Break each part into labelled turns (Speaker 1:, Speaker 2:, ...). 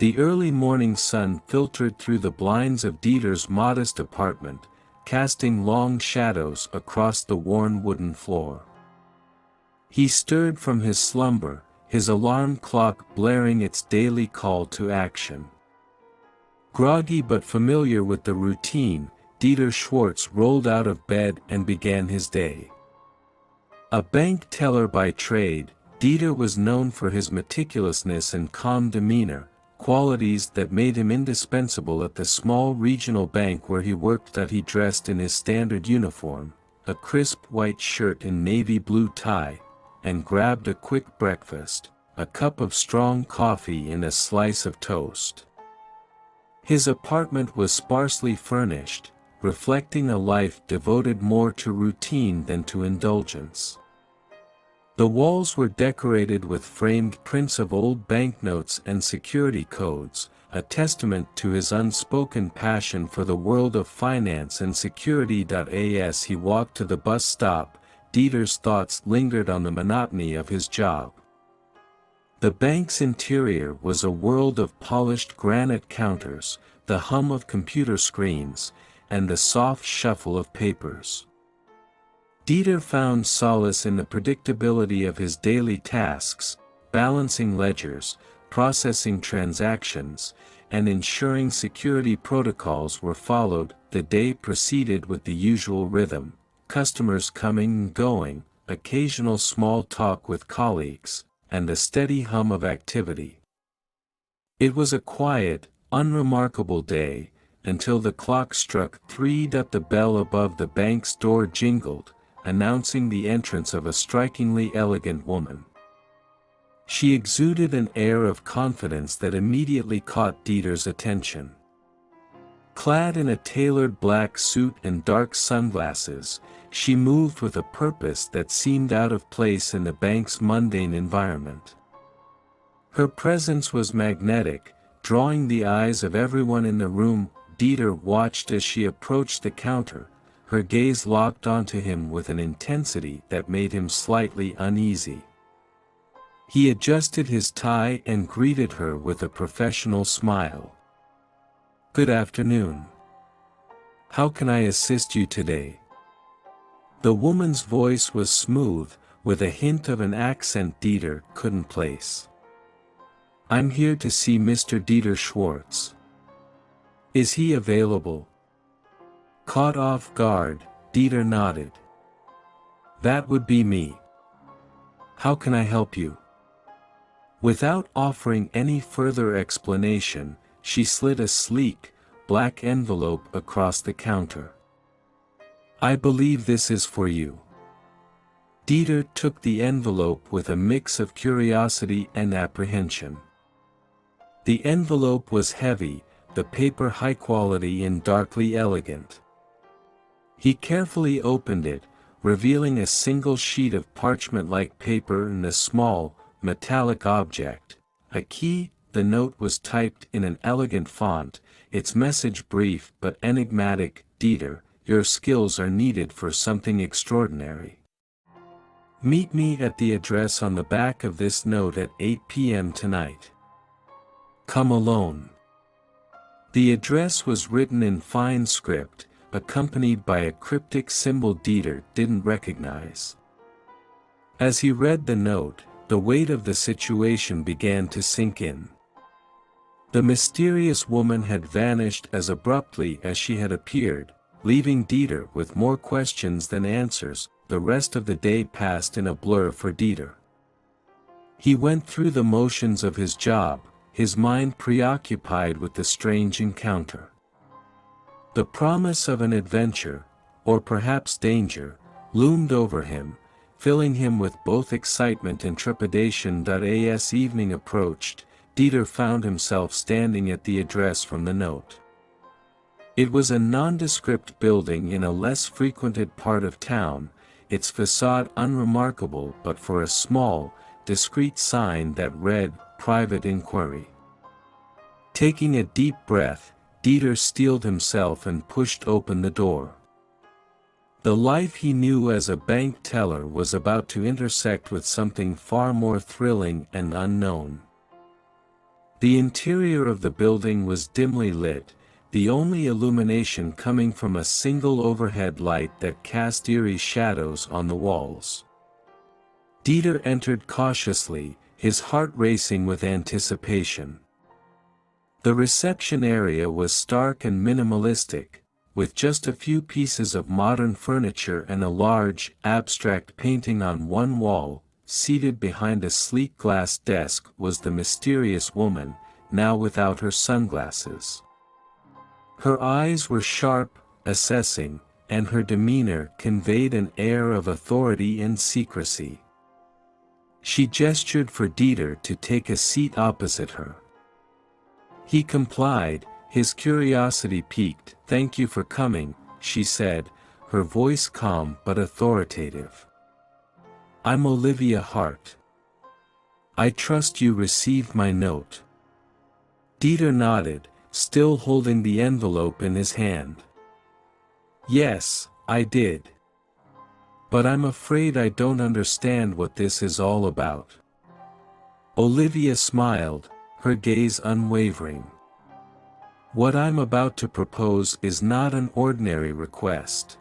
Speaker 1: The early morning sun filtered through the blinds of Dieter's modest apartment, casting long shadows across the worn wooden floor. He stirred from his slumber, his alarm clock blaring its daily call to action. Groggy but familiar with the routine, Dieter Schwartz rolled out of bed and began his day. A bank teller by trade, Dieter was known for his meticulousness and calm demeanor, qualities that made him indispensable at the small regional bank where he worked. He dressed in his standard uniform, a crisp white shirt and navy blue tie, and grabbed a quick breakfast, a cup of strong coffee and a slice of toast. His apartment was sparsely furnished, reflecting a life devoted more to routine than to indulgence. The walls were decorated with framed prints of old banknotes and security codes, a testament to his unspoken passion for the world of finance and security. As he walked to the bus stop, Dieter's thoughts lingered on the monotony of his job. The bank's interior was a world of polished granite counters, the hum of computer screens, and the soft shuffle of papers. Dieter found solace in the predictability of his daily tasks, balancing ledgers, processing transactions, and ensuring security protocols were followed. The day proceeded with the usual rhythm, customers coming and going, occasional small talk with colleagues, and a steady hum of activity. It was a quiet, unremarkable day, until the clock struck 3. The bell above the bank's door jingled, announcing the entrance of a strikingly elegant woman. She exuded an air of confidence that immediately caught Dieter's attention. Clad in a tailored black suit and dark sunglasses, she moved with a purpose that seemed out of place in the bank's mundane environment. Her presence was magnetic, drawing the eyes of everyone in the room. Dieter watched as she approached the counter, her gaze locked onto him with an intensity that made him slightly uneasy. He adjusted his tie and greeted her with a professional smile. "Good afternoon. How can I assist you today?" The woman's voice was smooth, with a hint of an accent Dieter couldn't place. "I'm here to see Mr. Dieter Schwartz. Is he available?" Caught off guard, Dieter nodded. "That would be me. How can I help you?" Without offering any further explanation, she slid a sleek, black envelope across the counter. "I believe this is for you." Dieter took the envelope with a mix of curiosity and apprehension. The envelope was heavy, the paper high quality and darkly elegant. He carefully opened it, revealing a single sheet of parchment-like paper and a small, metallic object, a key. The note was typed in an elegant font, its message brief but enigmatic. "Dieter, your skills are needed for something extraordinary. Meet me at the address on the back of this note at 8 p.m. tonight. Come alone." The address was written in fine script, accompanied by a cryptic symbol Dieter didn't recognize. As he read the note, the weight of the situation began to sink in. The mysterious woman had vanished as abruptly as she had appeared, leaving Dieter with more questions than answers. The rest of the day passed in a blur for Dieter. He went through the motions of his job, his mind preoccupied with the strange encounter. The promise of an adventure, or perhaps danger, loomed over him, filling him with both excitement and trepidation. As evening approached, Dieter found himself standing at the address from the note. It was a nondescript building in a less frequented part of town, its facade unremarkable but for a small, discreet sign that read, "Private Inquiry." Taking a deep breath, Dieter steeled himself and pushed open the door. The life he knew as a bank teller was about to intersect with something far more thrilling and unknown. The interior of the building was dimly lit, the only illumination coming from a single overhead light that cast eerie shadows on the walls. Dieter entered cautiously, his heart racing with anticipation. The reception area was stark and minimalistic, with just a few pieces of modern furniture and a large, abstract painting on one wall. Seated behind a sleek glass desk was the mysterious woman, now without her sunglasses. Her eyes were sharp, assessing, and her demeanor conveyed an air of authority and secrecy. She gestured for Dieter to take a seat opposite her. He complied, his curiosity piqued. "Thank you for coming," she said, her voice calm but authoritative. "I'm Olivia Hart. I trust you received my note." Dieter nodded, still holding the envelope in his hand. "Yes, I did. But I'm afraid I don't understand what this is all about." Olivia smiled, her gaze unwavering. "What I'm about to propose is not an ordinary request.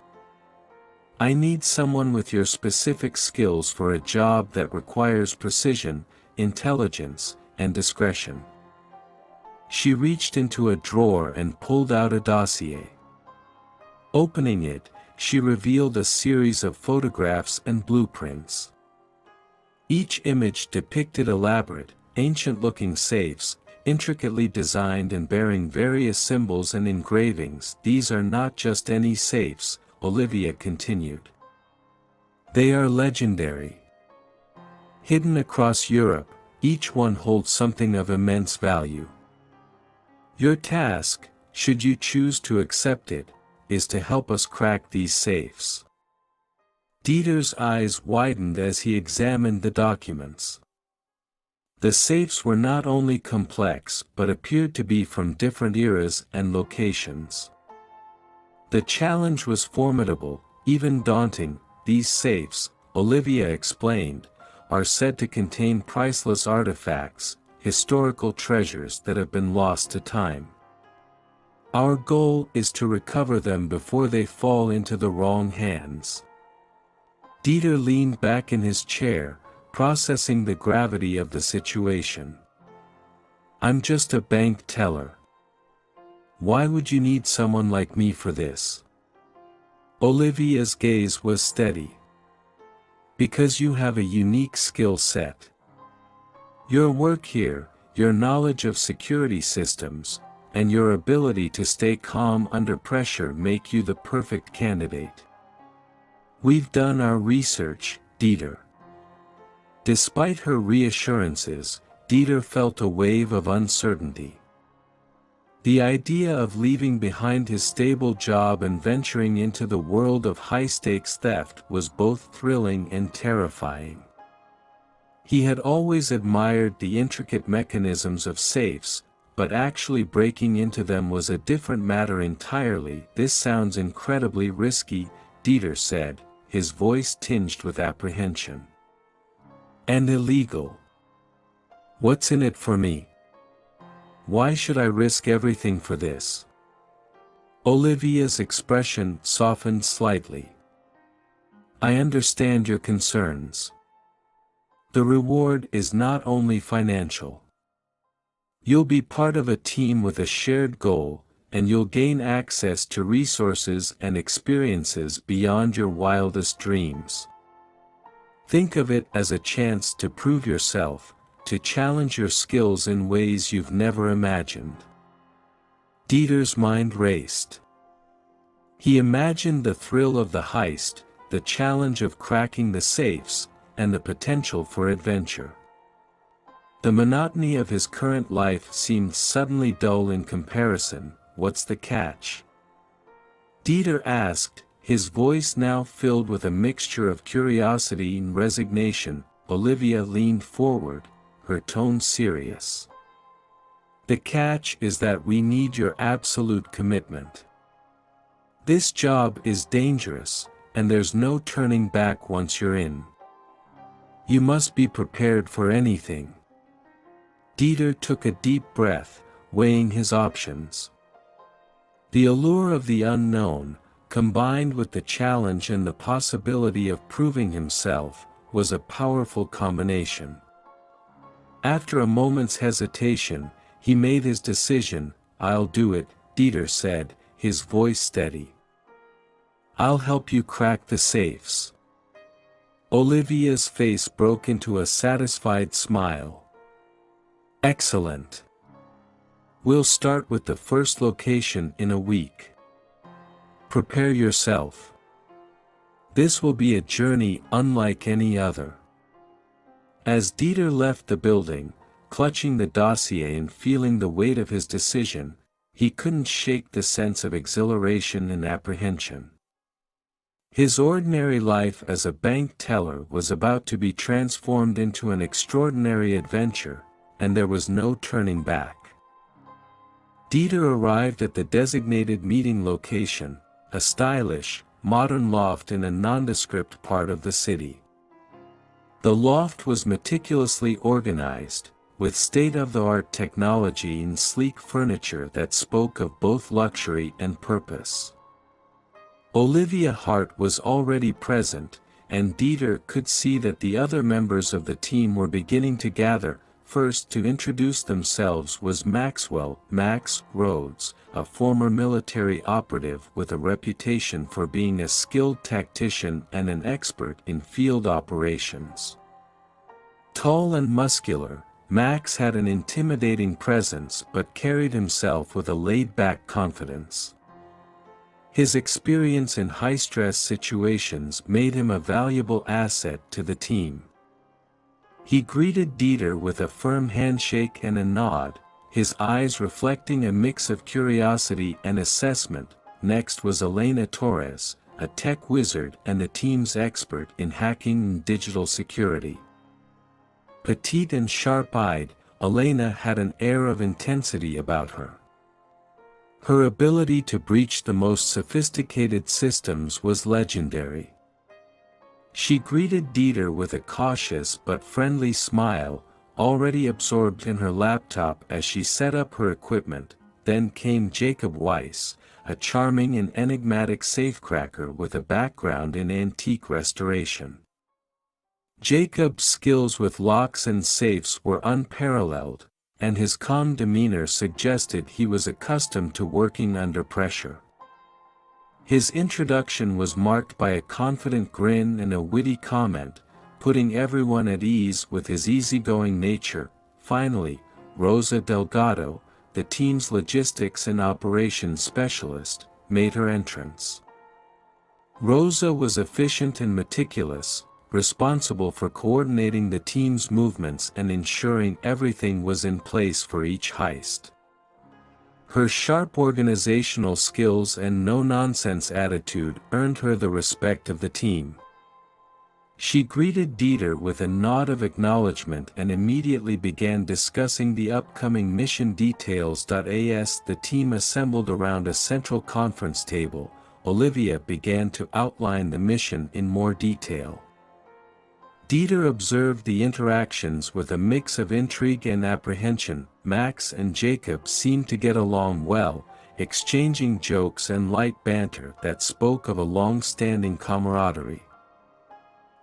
Speaker 1: I need someone with your specific skills for a job that requires precision, intelligence, and discretion." She reached into a drawer and pulled out a dossier. Opening it, she revealed a series of photographs and blueprints. Each image depicted elaborate, ancient-looking safes, intricately designed and bearing various symbols and engravings. "These are not just any safes," Olivia continued. "They are legendary. Hidden across Europe, each one holds something of immense value. Your task, should you choose to accept it, is to help us crack these safes." Dieter's eyes widened as he examined the documents. The safes were not only complex but appeared to be from different eras and locations. The challenge was formidable, even daunting. "These safes," Olivia explained, "are said to contain priceless artifacts, historical treasures that have been lost to time. Our goal is to recover them before they fall into the wrong hands." Dieter leaned back in his chair, processing the gravity of the situation. "I'm just a bank teller. Why would you need someone like me for this?" Olivia's gaze was steady. "Because you have a unique skill set. Your work here, your knowledge of security systems, and your ability to stay calm under pressure make you the perfect candidate. We've done our research, Dieter." Despite her reassurances, Dieter felt a wave of uncertainty. The idea of leaving behind his stable job and venturing into the world of high-stakes theft was both thrilling and terrifying. He had always admired the intricate mechanisms of safes, but actually breaking into them was a different matter entirely. "This sounds incredibly risky," Dieter said, his voice tinged with apprehension. "And illegal. What's in it for me? Why should I risk everything for this?" Olivia's expression softened slightly. "I understand your concerns. The reward is not only financial. You'll be part of a team with a shared goal, and you'll gain access to resources and experiences beyond your wildest dreams. Think of it as a chance to prove yourself, to challenge your skills in ways you've never imagined." Dieter's mind raced. He imagined the thrill of the heist, the challenge of cracking the safes, and the potential for adventure. The monotony of his current life seemed suddenly dull in comparison. "What's the catch?" Dieter asked, his voice now filled with a mixture of curiosity and resignation. Olivia leaned forward, her tone serious. "The catch is that we need your absolute commitment. This job is dangerous, and there's no turning back once you're in. You must be prepared for anything. Dieter took a deep breath, weighing his options. The allure of the unknown, combined with the challenge and the possibility of proving himself, was a powerful combination. After a moment's hesitation, he made his decision. "I'll do it," Dieter said, his voice steady. "I'll help you crack the safes." Olivia's face broke into a satisfied smile. "Excellent. We'll start with the first location in a week. Prepare yourself. This will be a journey unlike any other." As Dieter left the building, clutching the dossier and feeling the weight of his decision, he couldn't shake the sense of exhilaration and apprehension. His ordinary life as a bank teller was about to be transformed into an extraordinary adventure, and there was no turning back. Dieter arrived at the designated meeting location, a stylish, modern loft in a nondescript part of the city. The loft was meticulously organized, with state-of-the-art technology and sleek furniture that spoke of both luxury and purpose. Olivia Hart was already present, and Dieter could see that the other members of the team were beginning to gather. First to introduce themselves was Max Rhodes, a former military operative with a reputation for being a skilled tactician and an expert in field operations. Tall and muscular, Max had an intimidating presence but carried himself with a laid-back confidence. His experience in high-stress situations made him a valuable asset to the team. He greeted Dieter with a firm handshake and a nod, his eyes reflecting a mix of curiosity and assessment. Next was Elena Torres, a tech wizard and the team's expert in hacking and digital security. Petite and sharp-eyed, Elena had an air of intensity about her. Her ability to breach the most sophisticated systems was legendary. She greeted Dieter with a cautious but friendly smile, already absorbed in her laptop as she set up her equipment. Then came Jacob Weiss, a charming and enigmatic safecracker with a background in antique restoration. Jacob's skills with locks and safes were unparalleled, and his calm demeanor suggested he was accustomed to working under pressure. His introduction was marked by a confident grin and a witty comment, putting everyone at ease with his easygoing nature. Finally, Rosa Delgado, the team's logistics and operations specialist, made her entrance. Rosa was efficient and meticulous, responsible for coordinating the team's movements and ensuring everything was in place for each heist. Her sharp organizational skills and no-nonsense attitude earned her the respect of the team. She greeted Dieter with a nod of acknowledgement and immediately began discussing the upcoming mission details. As the team assembled around a central conference table, Olivia began to outline the mission in more detail. Dieter observed the interactions with a mix of intrigue and apprehension. Max and Jacob seemed to get along well, exchanging jokes and light banter that spoke of a long-standing camaraderie.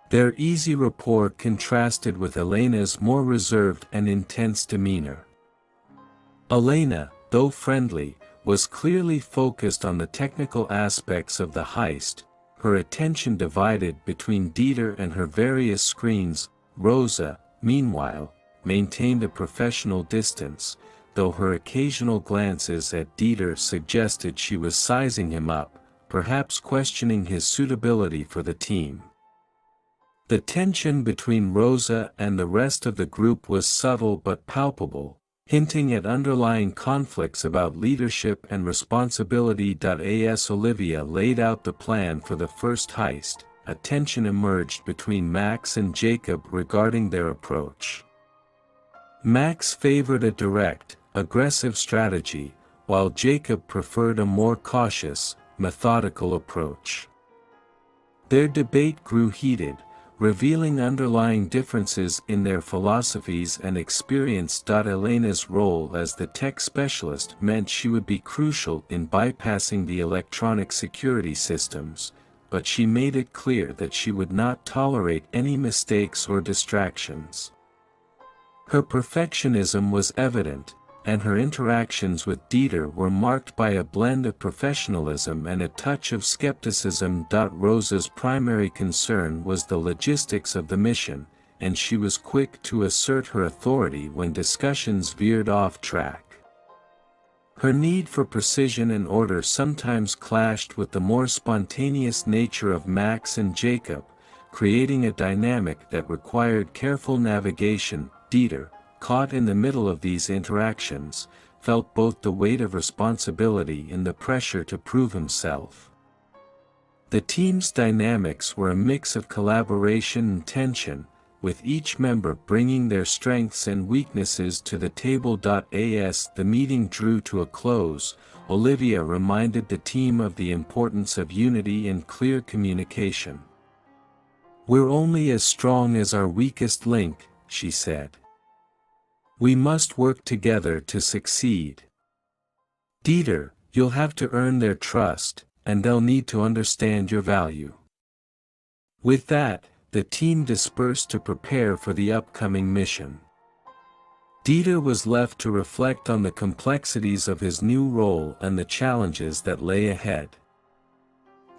Speaker 1: Their easy rapport contrasted with Elena's more reserved and intense demeanor. Elena, though friendly, was clearly focused on the technical aspects of the heist, her attention divided between Dieter and her various screens. Rosa, meanwhile, maintained a professional distance, though her occasional glances at Dieter suggested she was sizing him up, perhaps questioning his suitability for the team. The tension between Rosa and the rest of the group was subtle but palpable, hinting at underlying conflicts about leadership and responsibility. As Olivia laid out the plan for the first heist, a tension emerged between Max and Jacob regarding their approach. Max favored a direct, aggressive strategy, while Jacob preferred a more cautious, methodical approach. Their debate grew heated, revealing underlying differences in their philosophies and experience. Elena's role as the tech specialist meant she would be crucial in bypassing the electronic security systems, but she made it clear that she would not tolerate any mistakes or distractions. Her perfectionism was evident, and her interactions with Dieter were marked by a blend of professionalism and a touch of skepticism. Rosa's primary concern was the logistics of the mission, and she was quick to assert her authority when discussions veered off track. Her need for precision and order sometimes clashed with the more spontaneous nature of Max and Jacob, creating a dynamic that required careful navigation. Dieter, caught in the middle of these interactions, felt both the weight of responsibility and the pressure to prove himself. The team's dynamics were a mix of collaboration and tension, with each member bringing their strengths and weaknesses to the table. As the meeting drew to a close, Olivia reminded the team of the importance of unity and clear communication. "We're only as strong as our weakest link," she said. "We must work together to succeed. Dieter, you'll have to earn their trust, and they'll need to understand your value." With that, the team dispersed to prepare for the upcoming mission. Dieter was left to reflect on the complexities of his new role and the challenges that lay ahead.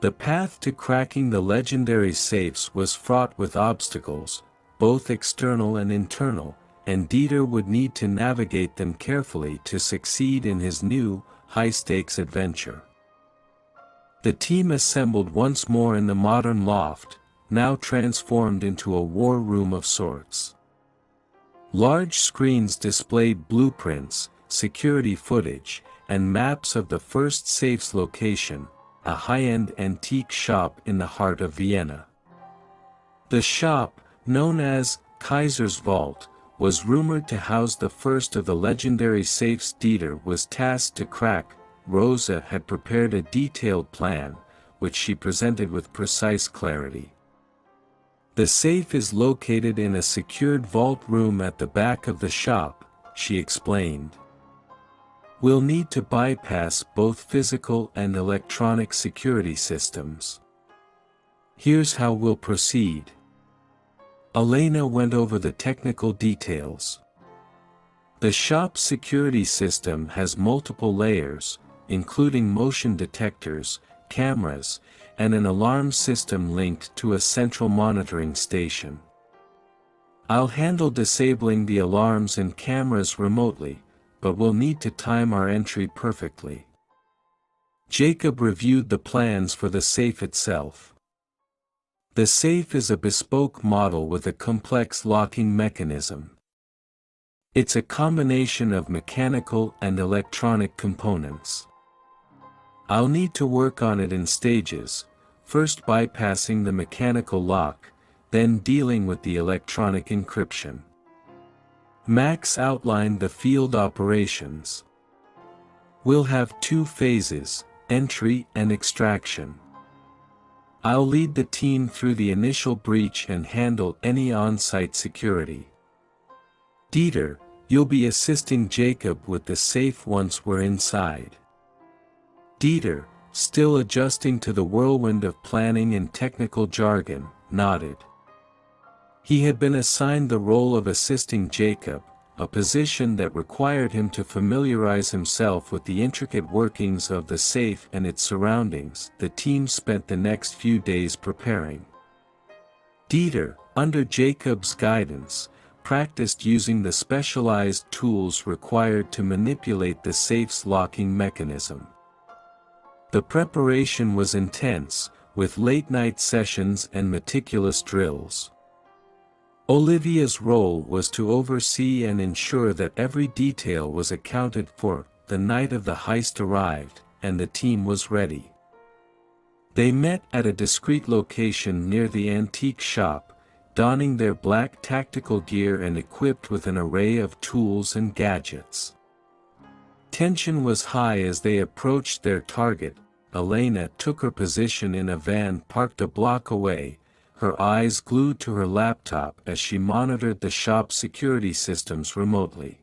Speaker 1: The path to cracking the legendary safes was fraught with obstacles, both external and internal, and Dieter would need to navigate them carefully to succeed in his new, high-stakes adventure. The team assembled once more in the modern loft, now transformed into a war room of sorts. Large screens displayed blueprints, security footage, and maps of the first safe's location, a high-end antique shop in the heart of Vienna. The shop, known as Kaiser's Vault, was rumored to house the first of the legendary safes Dieter was tasked to crack. Rosa had prepared a detailed plan, which she presented with precise clarity. "The safe is located in a secured vault room at the back of the shop," she explained. "We'll need to bypass both physical and electronic security systems. Here's how we'll proceed." Elena went over the technical details. The shop's security system has multiple layers, including motion detectors, cameras, and an alarm system linked to a central monitoring station. "I'll handle disabling the alarms and cameras remotely, but we'll need to time our entry perfectly." Jacob reviewed the plans for the safe itself. The safe is a bespoke model with a complex locking mechanism. It's a combination of mechanical and electronic components. "I'll need to work on it in stages, first bypassing the mechanical lock, then dealing with the electronic encryption." Max outlined the field operations. "We'll have 2 phases, entry and extraction. I'll lead the team through the initial breach and handle any on-site security. Dieter, you'll be assisting Jacob with the safe once we're inside." Dieter, still adjusting to the whirlwind of planning and technical jargon, nodded. He had been assigned the role of assisting Jacob, a position that required him to familiarize himself with the intricate workings of the safe and its surroundings. The team spent the next few days preparing. Dieter, under Jacob's guidance, practiced using the specialized tools required to manipulate the safe's locking mechanism. The preparation was intense, with late-night sessions and meticulous drills. Olivia's role was to oversee and ensure that every detail was accounted for. The night of the heist arrived, and the team was ready. They met at a discreet location near the antique shop, donning their black tactical gear and equipped with an array of tools and gadgets. Tension was high as they approached their target. Elena took her position in a van parked a block away, her eyes glued to her laptop as she monitored the shop's security systems remotely.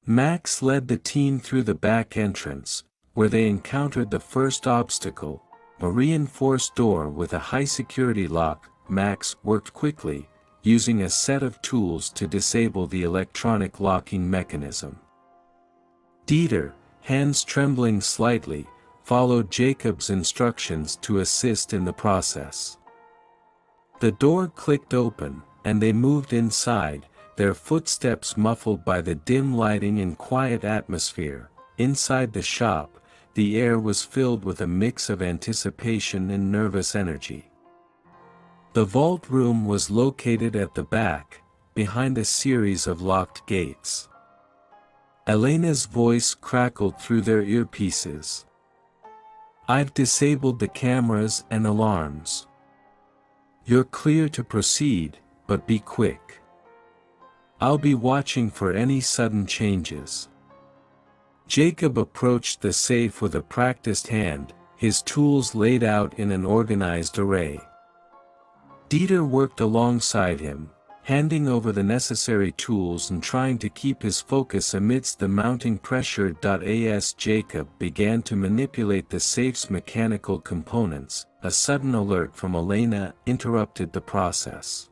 Speaker 1: Max led the team through the back entrance, where they encountered the first obstacle, a reinforced door with a high-security lock. Max worked quickly, using a set of tools to disable the electronic locking mechanism. Dieter, hands trembling slightly, followed Jacob's instructions to assist in the process. The door clicked open, and they moved inside, their footsteps muffled by the dim lighting and quiet atmosphere. Inside the shop, the air was filled with a mix of anticipation and nervous energy. The vault room was located at the back, behind a series of locked gates. Elena's voice crackled through their earpieces. "I've disabled the cameras and alarms. You're clear to proceed, but be quick. I'll be watching for any sudden changes." Jacob approached the safe with a practiced hand, his tools laid out in an organized array. Dieter worked alongside him, handing over the necessary tools and trying to keep his focus amidst the mounting pressure. As Jacob began to manipulate the safe's mechanical components, a sudden alert from Elena interrupted the process.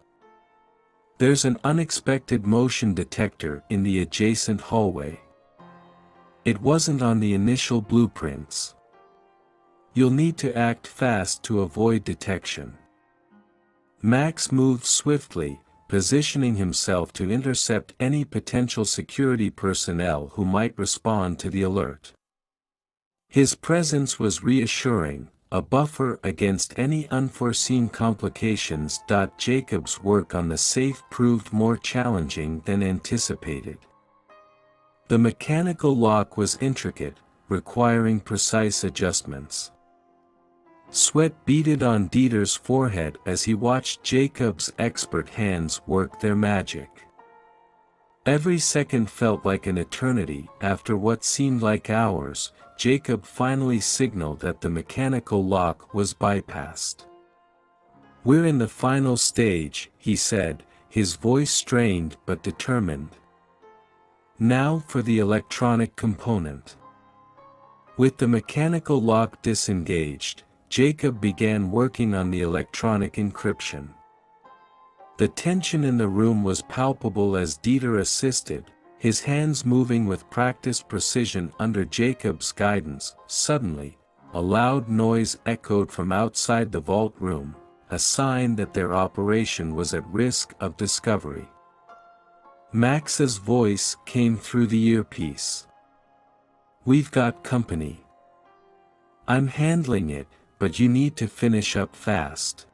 Speaker 1: "There's an unexpected motion detector in the adjacent hallway. It wasn't on the initial blueprints. You'll need to act fast to avoid detection." Max moved swiftly, positioning himself to intercept any potential security personnel who might respond to the alert. His presence was reassuring, a buffer against any unforeseen complications. Jacob's work on the safe proved more challenging than anticipated. The mechanical lock was intricate, requiring precise adjustments. Sweat beaded on Dieter's forehead as he watched Jacob's expert hands work their magic. Every second felt like an eternity. After what seemed like hours, Jacob finally signaled that the mechanical lock was bypassed. "We're in the final stage," he said, his voice strained but determined. "Now for the electronic component." With the mechanical lock disengaged, Jacob began working on the electronic encryption. The tension in the room was palpable as Dieter assisted, his hands moving with practiced precision under Jacob's guidance. Suddenly, a loud noise echoed from outside the vault room, a sign that their operation was at risk of discovery. Max's voice came through the earpiece. "We've got company. I'm handling it, but you need to finish up fast."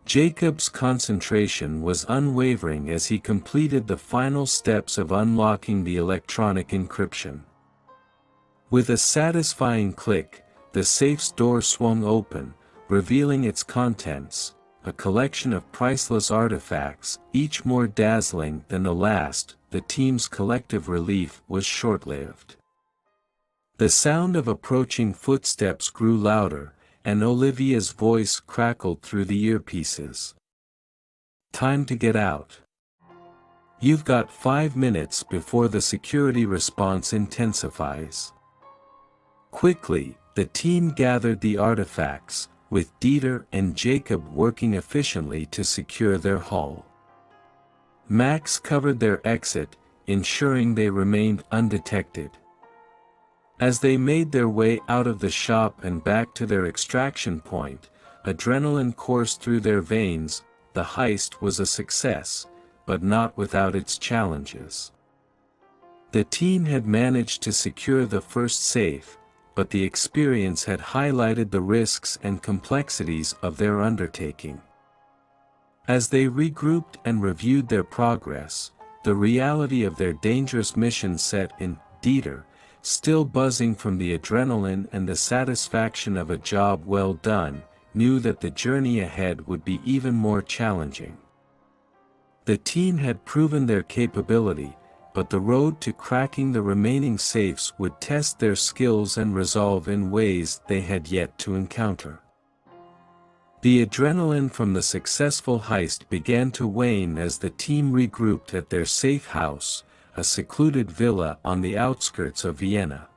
Speaker 1: Jacob's concentration was unwavering as he completed the final steps of unlocking the electronic encryption. With a satisfying click, the safe's door swung open, revealing its contents, a collection of priceless artifacts, each more dazzling than the last. The team's collective relief was short-lived. The sound of approaching footsteps grew louder, and Olivia's voice crackled through the earpieces. "Time to get out. You've got 5 minutes before the security response intensifies." Quickly, the team gathered the artifacts, with Dieter and Jacob working efficiently to secure their haul. Max covered their exit, ensuring they remained undetected. As they made their way out of the shop and back to their extraction point, adrenaline coursed through their veins. The heist was a success, but not without its challenges. The team had managed to secure the first safe, but the experience had highlighted the risks and complexities of their undertaking. As they regrouped and reviewed their progress, the reality of their dangerous mission set in. Dieter, still buzzing from the adrenaline and the satisfaction of a job well done, knew that the journey ahead would be even more challenging. The team had proven their capability, but the road to cracking the remaining safes would test their skills and resolve in ways they had yet to encounter. The adrenaline from the successful heist began to wane as the team regrouped at their safe house, a secluded villa on the outskirts of Vienna.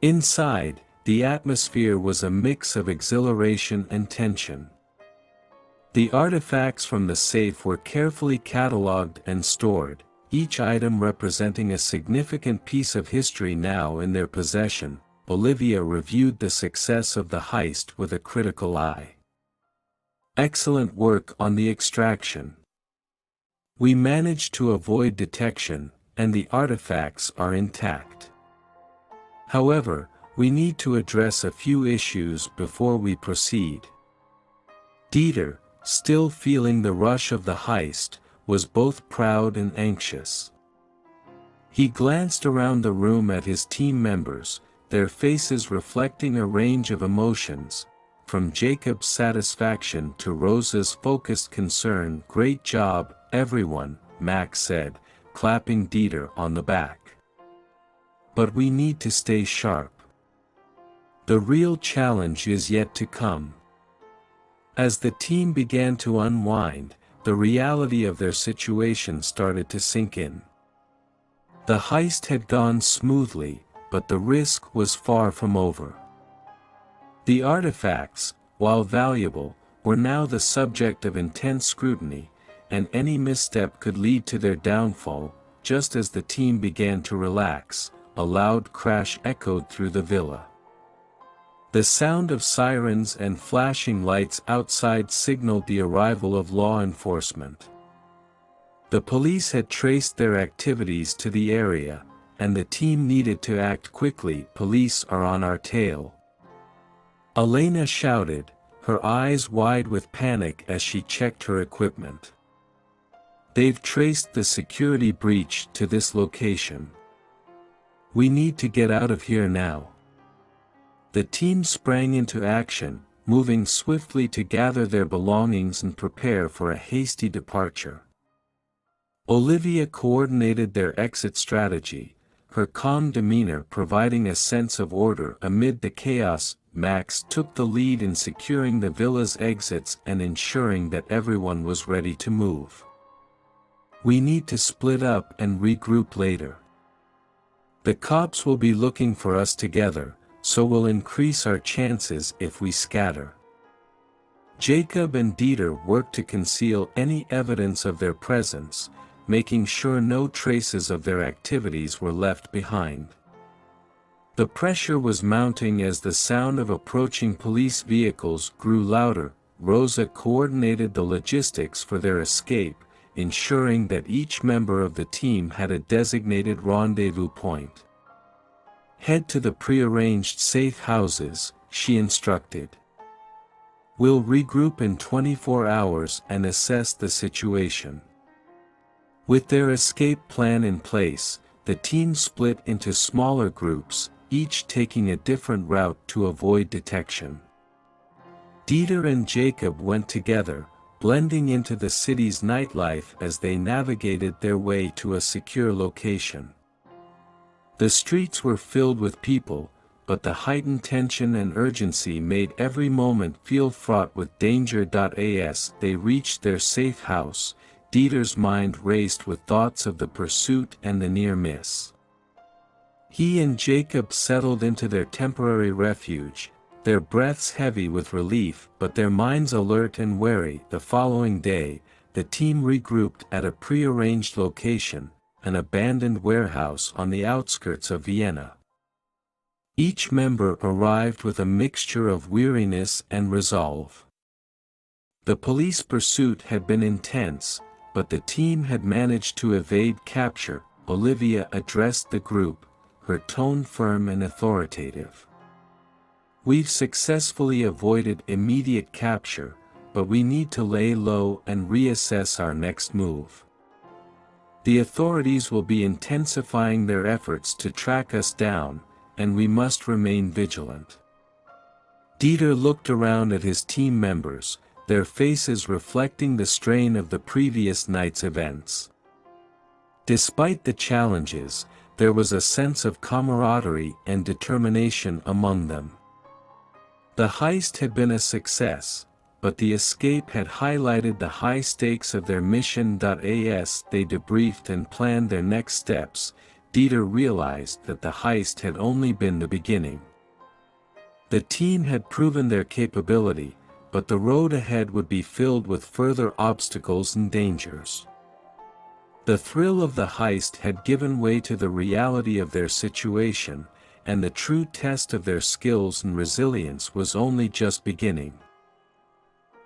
Speaker 1: Inside, the atmosphere was a mix of exhilaration and tension. The artifacts from the safe were carefully catalogued and stored, each item representing a significant piece of history now in their possession. Olivia reviewed the success of the heist with a critical eye. Excellent work on the extraction. We managed to avoid detection, and the artifacts are intact. However, we need to address a few issues before we proceed. Dieter, still feeling the rush of the heist, was both proud and anxious. He glanced around the room at his team members, their faces reflecting a range of emotions, from Jacob's satisfaction to Rosa's focused concern. "Great job, everyone," Max said, clapping Dieter on the back. "But we need to stay sharp. The real challenge is yet to come." As the team began to unwind, the reality of their situation started to sink in. The heist had gone smoothly, but the risk was far from over. The artifacts, while valuable, were now the subject of intense scrutiny, and any misstep could lead to their downfall. Just as the team began to relax, a loud crash echoed through the villa. The sound of sirens and flashing lights outside signaled the arrival of law enforcement. The police had traced their activities to the area, and the team needed to act quickly. "Police are on our tail," Elena shouted, her eyes wide with panic as she checked her equipment. "They've traced the security breach to this location. We need to get out of here now." The team sprang into action, moving swiftly to gather their belongings and prepare for a hasty departure. Olivia coordinated their exit strategy, her calm demeanor providing a sense of order amid the chaos. Max took the lead in securing the villa's exits and ensuring that everyone was ready to move. "We need to split up and regroup later. The cops will be looking for us together, so we'll increase our chances if we scatter." Jacob and Dieter worked to conceal any evidence of their presence, making sure no traces of their activities were left behind. The pressure was mounting as the sound of approaching police vehicles grew louder. Rosa coordinated the logistics for their escape, ensuring that each member of the team had a designated rendezvous point. "Head to the prearranged safe houses," she instructed. "We'll regroup in 24 hours and assess the situation." With their escape plan in place, the team split into smaller groups, each taking a different route to avoid detection. Dieter and Jacob went together, blending into the city's nightlife as they navigated their way to a secure location. The streets were filled with people, but the heightened tension and urgency made every moment feel fraught with danger. As they reached their safe house, Dieter's mind raced with thoughts of the pursuit and the near miss. He and Jacob settled into their temporary refuge, their breaths heavy with relief but their minds alert and wary. The following day, the team regrouped at a prearranged location, an abandoned warehouse on the outskirts of Vienna. Each member arrived with a mixture of weariness and resolve. The police pursuit had been intense, but the team had managed to evade capture. Olivia addressed the group, her tone firm and authoritative. "We've successfully avoided immediate capture, but we need to lay low and reassess our next move. The authorities will be intensifying their efforts to track us down, and we must remain vigilant." Dieter looked around at his team members, their faces reflecting the strain of the previous night's events. Despite the challenges, there was a sense of camaraderie and determination among them. The heist had been a success, but the escape had highlighted the high stakes of their mission. As they debriefed and planned their next steps, Dieter realized that the heist had only been the beginning. The team had proven their capability, but the road ahead would be filled with further obstacles and dangers. The thrill of the heist had given way to the reality of their situation, and the true test of their skills and resilience was only just beginning.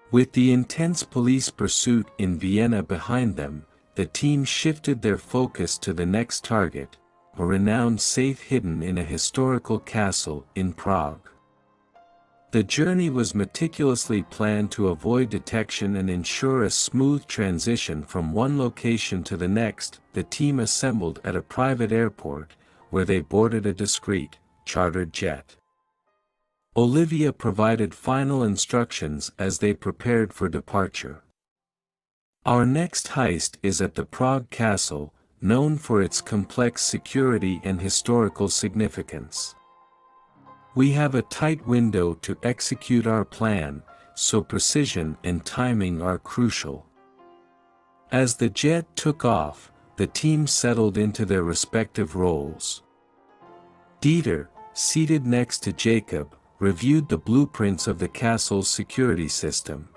Speaker 1: With the intense police pursuit in Vienna behind them, the team shifted their focus to the next target, a renowned safe hidden in a historical castle in Prague. The journey was meticulously planned to avoid detection and ensure a smooth transition from one location to the next. The team assembled at a private airport, where they boarded a discreet, chartered jet. Olivia provided final instructions as they prepared for departure. Our next heist is at the Prague Castle, known for its complex security and historical significance. We have a tight window to execute our plan, so precision and timing are crucial. As the jet took off, the team settled into their respective roles. Dieter, seated next to Jacob, reviewed the blueprints of the castle's security system.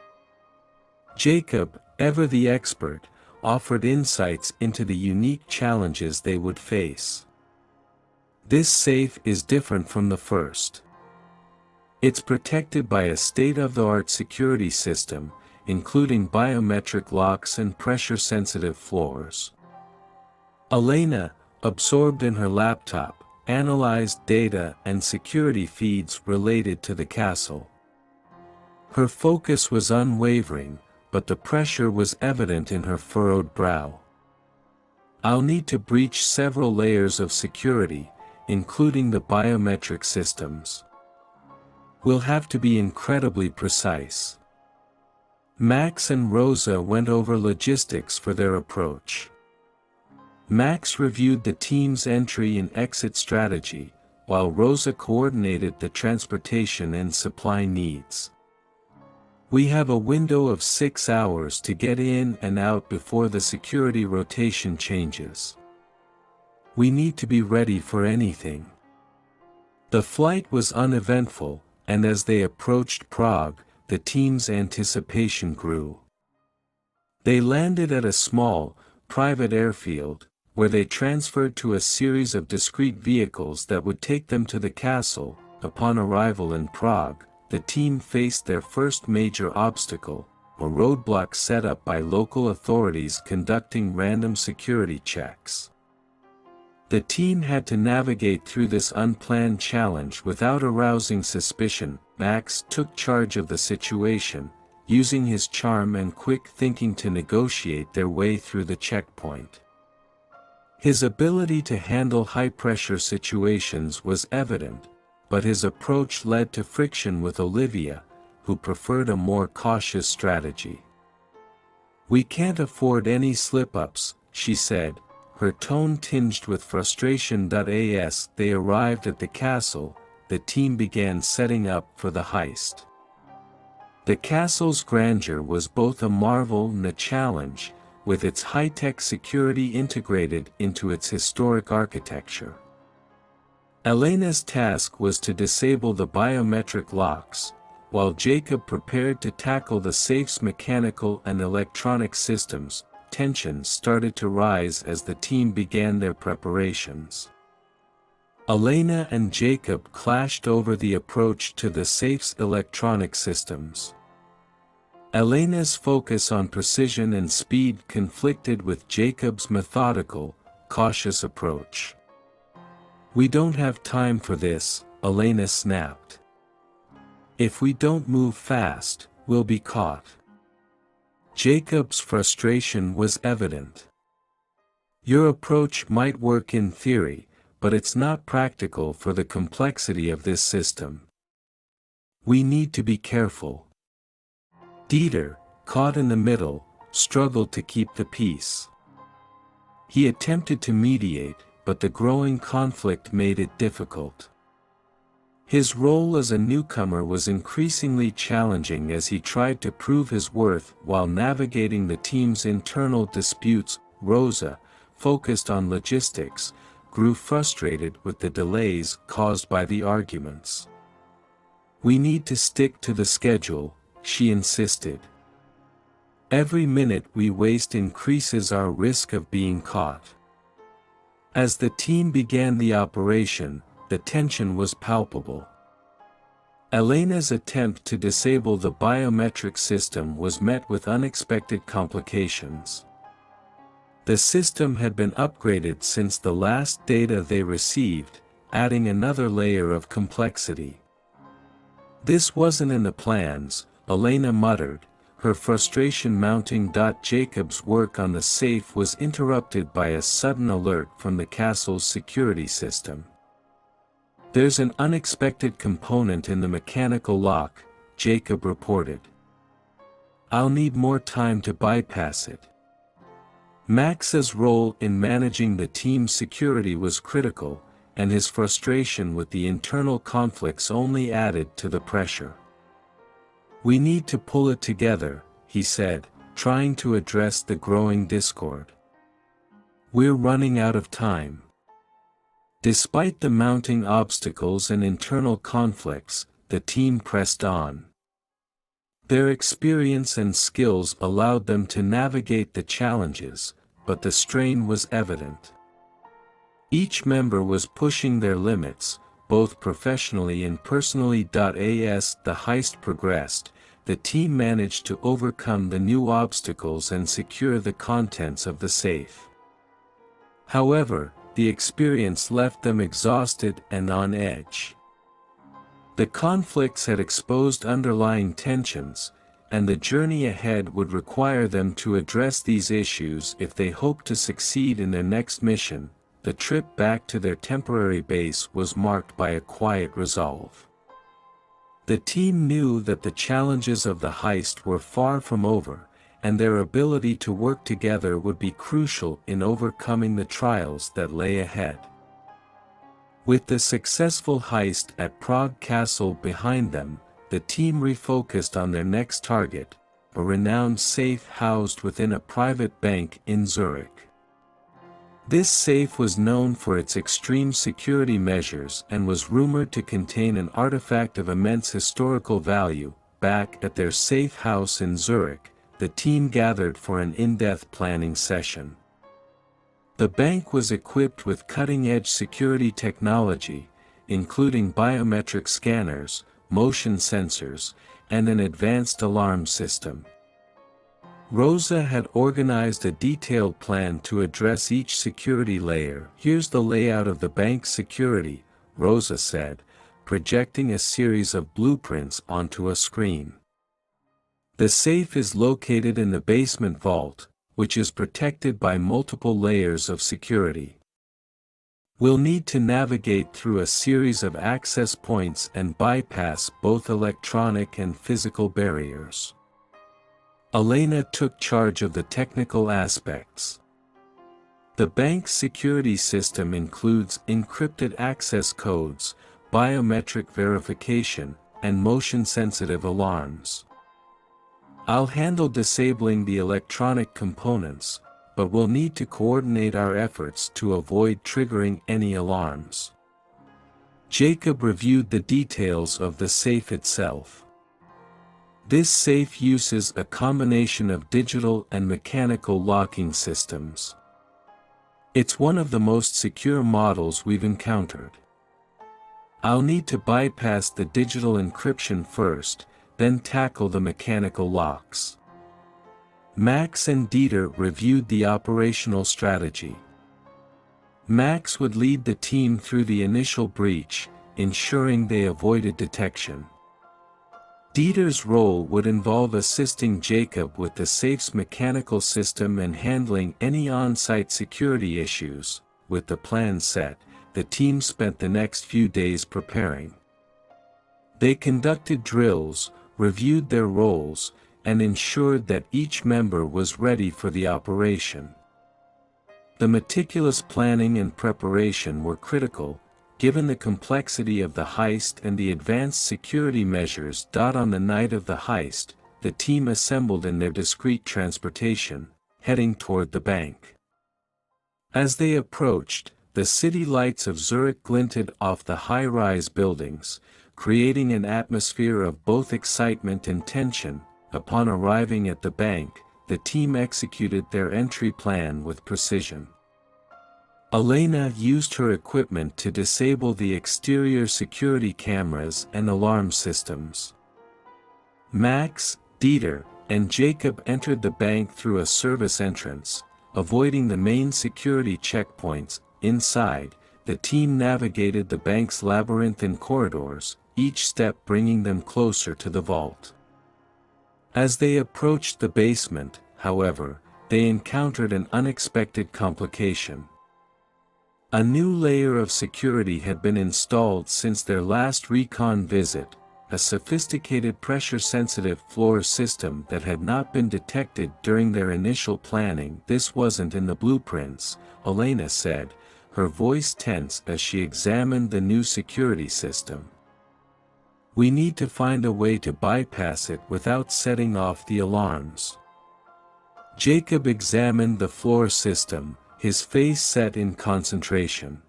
Speaker 1: Jacob, ever the expert, offered insights into the unique challenges they would face. This safe is different from the first. It's protected by a state-of-the-art security system, including biometric locks and pressure-sensitive floors. Elena, absorbed in her laptop, analyzed data and security feeds related to the castle. Her focus was unwavering, but the pressure was evident in her furrowed brow. "I'll need to breach several layers of security, including the biometric systems. We'll have to be incredibly precise." Max and Rosa went over logistics for their approach. Max reviewed the team's entry and exit strategy, while Rosa coordinated the transportation and supply needs. "We have a window of 6 hours to get in and out before the security rotation changes. We need to be ready for anything." The flight was uneventful, and as they approached Prague, the team's anticipation grew. They landed at a small, private airfield, where they transferred to a series of discrete vehicles that would take them to the castle. Upon arrival in Prague, the team faced their first major obstacle, a roadblock set up by local authorities conducting random security checks. The team had to navigate through this unplanned challenge without arousing suspicion. Max took charge of the situation, using his charm and quick thinking to negotiate their way through the checkpoint. His ability to handle high-pressure situations was evident, but his approach led to friction with Olivia, who preferred a more cautious strategy. "We can't afford any slip-ups," she said, her tone tinged with frustration. As they arrived at the castle, the team began setting up for the heist. The castle's grandeur was both a marvel and a challenge, with its high-tech security integrated into its historic architecture. Elena's task was to disable the biometric locks, while Jacob prepared to tackle the safe's mechanical and electronic systems. Tensions started to rise as the team began their preparations. Elena and Jacob clashed over the approach to the safe's electronic systems. Elena's focus on precision and speed conflicted with Jacob's methodical, cautious approach. "We don't have time for this," Elena snapped. "If we don't move fast, we'll be caught." Jacob's frustration was evident. "Your approach might work in theory, but it's not practical for the complexity of this system. We need to be careful." Dieter, caught in the middle, struggled to keep the peace. He attempted to mediate, but the growing conflict made it difficult. His role as a newcomer was increasingly challenging as he tried to prove his worth while navigating the team's internal disputes. Rosa, focused on logistics, grew frustrated with the delays caused by the arguments. "We need to stick to the schedule," she insisted. "Every minute we waste increases our risk of being caught." As the team began the operation, the tension was palpable. Elena's attempt to disable the biometric system was met with unexpected complications. The system had been upgraded since the last data they received, adding another layer of complexity. "This wasn't in the plans," Elena muttered, her frustration mounting. Jacob's work on the safe was interrupted by a sudden alert from the castle's security system. "There's an unexpected component in the mechanical lock," Jacob reported. "I'll need more time to bypass it." Max's role in managing the team's security was critical, and his frustration with the internal conflicts only added to the pressure. "We need to pull it together," he said, trying to address the growing discord. "We're running out of time." Despite the mounting obstacles and internal conflicts, the team pressed on. Their experience and skills allowed them to navigate the challenges, but the strain was evident. Each member was pushing their limits, both professionally and personally. As the heist progressed, the team managed to overcome the new obstacles and secure the contents of the safe. However, the experience left them exhausted and on edge. The conflicts had exposed underlying tensions, and the journey ahead would require them to address these issues if they hoped to succeed in their next mission. The trip back to their temporary base was marked by a quiet resolve. The team knew that the challenges of the heist were far from over, and their ability to work together would be crucial in overcoming the trials that lay ahead. With the successful heist at Prague Castle behind them, the team refocused on their next target, a renowned safe housed within a private bank in Zurich. This safe was known for its extreme security measures and was rumored to contain an artifact of immense historical value. Back at their safe house in Zurich, the team gathered for an in-depth planning session. The bank was equipped with cutting-edge security technology, including biometric scanners, motion sensors, and an advanced alarm system. Rosa had organized a detailed plan to address each security layer. "Here's the layout of the bank's security," Rosa said, projecting a series of blueprints onto a screen. "The safe is located in the basement vault, which is protected by multiple layers of security. We'll need to navigate through a series of access points and bypass both electronic and physical barriers." Elena took charge of the technical aspects. The bank's security system includes encrypted access codes, biometric verification, and motion-sensitive alarms. "I'll handle disabling the electronic components, but we'll need to coordinate our efforts to avoid triggering any alarms." Jacob reviewed the details of the safe itself. This safe uses a combination of digital and mechanical locking systems. "It's one of the most secure models we've encountered. I'll need to bypass the digital encryption first, then tackle the mechanical locks." Max and Dieter reviewed the operational strategy. Max would lead the team through the initial breach, ensuring they avoided detection. Dieter's role would involve assisting Jacob with the safe's mechanical system and handling any on-site security issues. With the plan set, the team spent the next few days preparing. They conducted drills, reviewed their roles, and ensured that each member was ready for the operation. The meticulous planning and preparation were critical, given the complexity of the heist and the advanced security measures. On the night of the heist, the team assembled in their discreet transportation, heading toward the bank. As they approached, the city lights of Zurich glinted off the high-rise buildings, creating an atmosphere of both excitement and tension. Upon arriving at the bank, the team executed their entry plan with precision. Elena used her equipment to disable the exterior security cameras and alarm systems. Max, Dieter, and Jacob entered the bank through a service entrance, avoiding the main security checkpoints. Inside, the team navigated the bank's labyrinthine corridors, each step bringing them closer to the vault. As they approached the basement, however, they encountered an unexpected complication. A new layer of security had been installed since their last recon visit, a sophisticated pressure-sensitive floor system that had not been detected during their initial planning. This wasn't in the blueprints, Elena said, her voice tense as she examined the new security system. We need to find a way to bypass it without setting off the alarms. Jacob examined the floor system, his face set in concentration.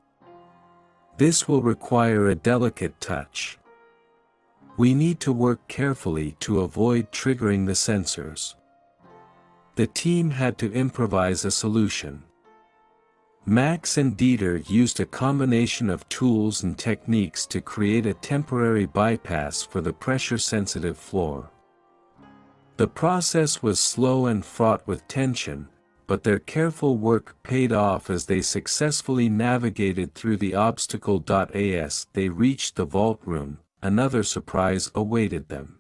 Speaker 1: This will require a delicate touch. We need to work carefully to avoid triggering the sensors. The team had to improvise a solution. Max and Dieter used a combination of tools and techniques to create a temporary bypass for the pressure-sensitive floor. The process was slow and fraught with tension, but their careful work paid off as they successfully navigated through the obstacle. As they reached the vault room, another surprise awaited them.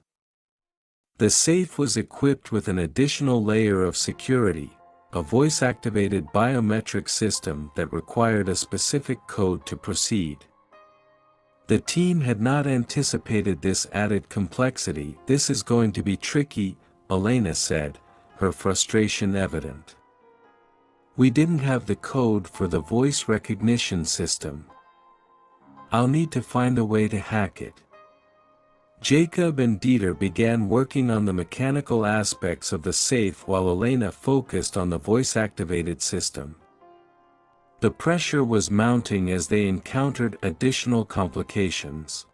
Speaker 1: The safe was equipped with an additional layer of security, a voice-activated biometric system that required a specific code to proceed. The team had not anticipated this added complexity. This is going to be tricky, Elena said, her frustration evident. We didn't have the code for the voice recognition system. I'll need to find a way to hack it. Jacob and Dieter began working on the mechanical aspects of the safe while Elena focused on the voice-activated system. The pressure was mounting as they encountered additional complications.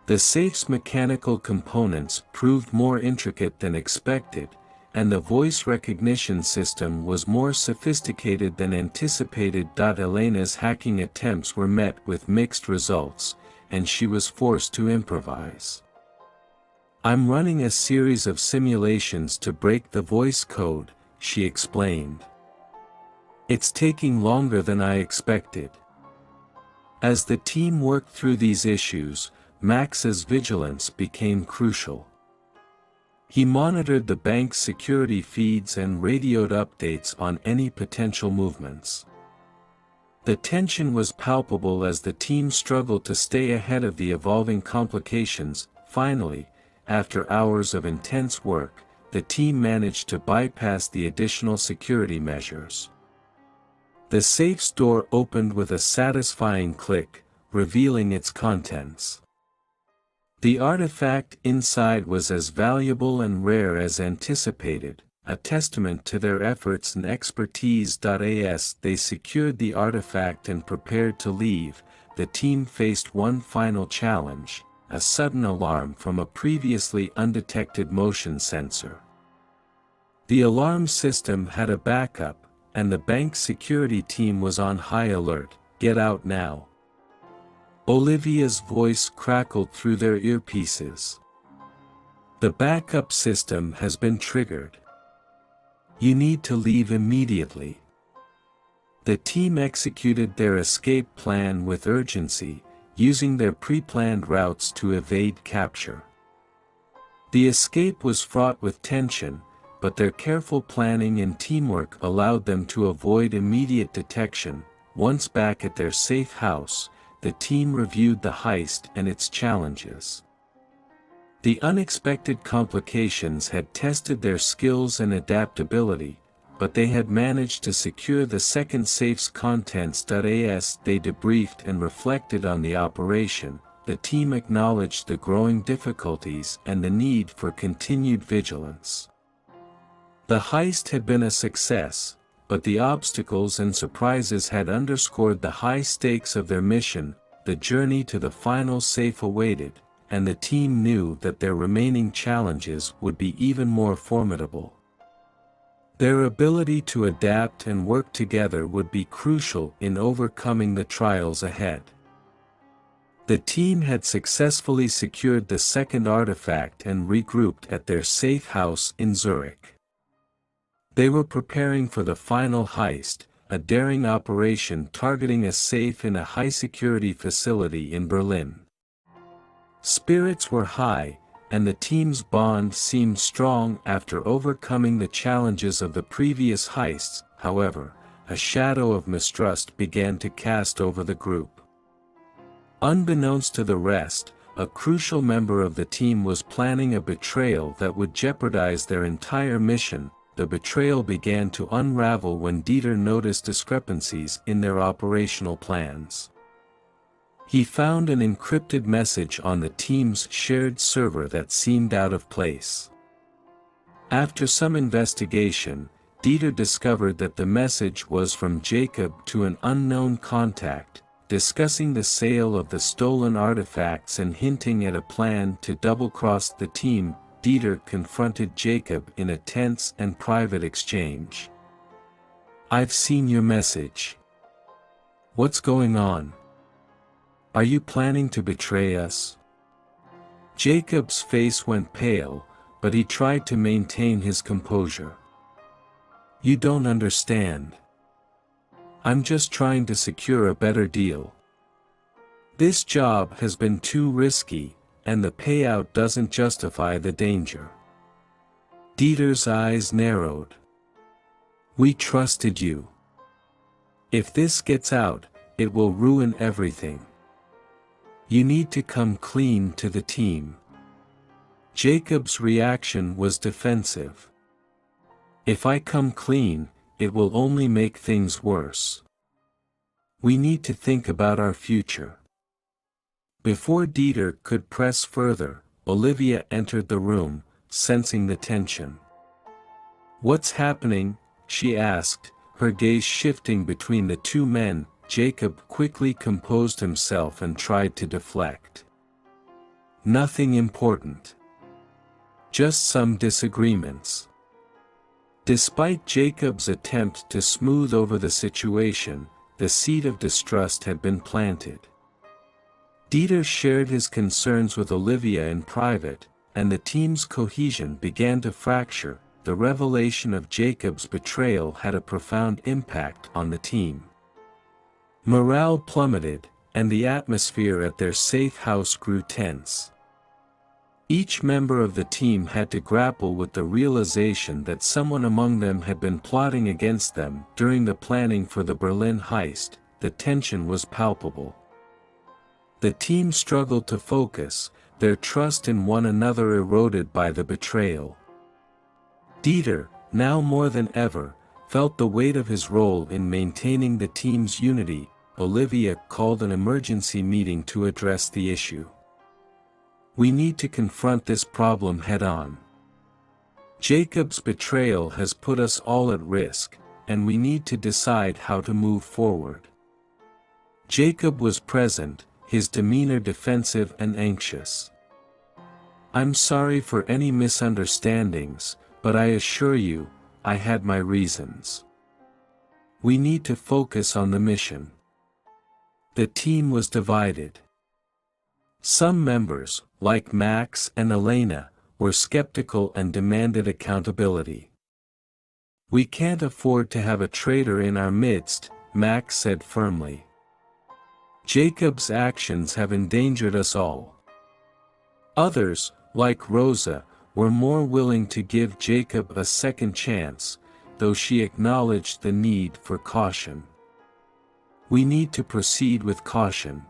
Speaker 1: The safe's mechanical components proved more intricate than expected, and the voice recognition system was more sophisticated than anticipated. Elena's hacking attempts were met with mixed results, and she was forced to improvise. I'm running a series of simulations to break the voice code, she explained. It's taking longer than I expected. As the team worked through these issues, Max's vigilance became crucial. He monitored the bank's security feeds and radioed updates on any potential movements. The tension was palpable as the team struggled to stay ahead of the evolving complications. Finally, after hours of intense work, the team managed to bypass the additional security measures. The safe's door opened with a satisfying click, revealing its contents. The artifact inside was as valuable and rare as anticipated, a testament to their efforts and expertise. As they secured the artifact and prepared to leave, the team faced one final challenge: a sudden alarm from a previously undetected motion sensor. The alarm system had a backup, and the bank's security team was on high alert. Get out now. Olivia's voice crackled through their earpieces. The backup system has been triggered. You need to leave immediately. The team executed their escape plan with urgency, using their pre-planned routes to evade capture. The escape was fraught with tension, but their careful planning and teamwork allowed them to avoid immediate detection. Once back at their safe house, the team reviewed the heist and its challenges. The unexpected complications had tested their skills and adaptability, but they had managed to secure the second safe's contents. As they debriefed and reflected on the operation, the team acknowledged the growing difficulties and the need for continued vigilance. The heist had been a success, but the obstacles and surprises had underscored the high stakes of their mission. The journey to the final safe awaited, and the team knew that their remaining challenges would be even more formidable. Their ability to adapt and work together would be crucial in overcoming the trials ahead. The team had successfully secured the second artifact and regrouped at their safe house in Zurich. They were preparing for the final heist, a daring operation targeting a safe in a high-security facility in Berlin. Spirits were high, and the team's bond seemed strong after overcoming the challenges of the previous heists. However, a shadow of mistrust began to cast over the group. Unbeknownst to the rest, a crucial member of the team was planning a betrayal that would jeopardize their entire mission. The betrayal began to unravel when Dieter noticed discrepancies in their operational plans. He found an encrypted message on the team's shared server that seemed out of place. After some investigation, Dieter discovered that the message was from Jacob to an unknown contact, discussing the sale of the stolen artifacts and hinting at a plan to double-cross the team. Dieter confronted Jacob in a tense and private exchange. "I've seen your message. What's going on? Are you planning to betray us?" Jacob's face went pale, but he tried to maintain his composure. "You don't understand. I'm just trying to secure a better deal. This job has been too risky, and the payout doesn't justify the danger." Dieter's eyes narrowed. "We trusted you. If this gets out, it will ruin everything. You need to come clean to the team." Jacob's reaction was defensive. "If I come clean, it will only make things worse. We need to think about our future." Before Dieter could press further, Olivia entered the room, sensing the tension. "What's happening?" she asked, her gaze shifting between the two men. Jacob quickly composed himself and tried to deflect. "Nothing important. Just some disagreements." Despite Jacob's attempt to smooth over the situation, the seed of distrust had been planted. Dieter shared his concerns with Olivia in private, and the team's cohesion began to fracture. The revelation of Jacob's betrayal had a profound impact on the team. Morale plummeted, and the atmosphere at their safe house grew tense. Each member of the team had to grapple with the realization that someone among them had been plotting against them. During the planning for the Berlin heist, the tension was palpable. The team struggled to focus, their trust in one another eroded by the betrayal. Dieter, now more than ever, felt the weight of his role in maintaining the team's unity. Olivia called an emergency meeting to address the issue. "We need to confront this problem head-on. Jacob's betrayal has put us all at risk, and we need to decide how to move forward." Jacob was present, his demeanor defensive and anxious. "I'm sorry for any misunderstandings, but I assure you, I had my reasons. We need to focus on the mission." The team was divided. Some members, like Max and Elena, were skeptical and demanded accountability. "We can't afford to have a traitor in our midst," Max said firmly. "Jacob's actions have endangered us all." Others, like Rosa, were more willing to give Jacob a second chance, though she acknowledged the need for caution. "We need to proceed with caution.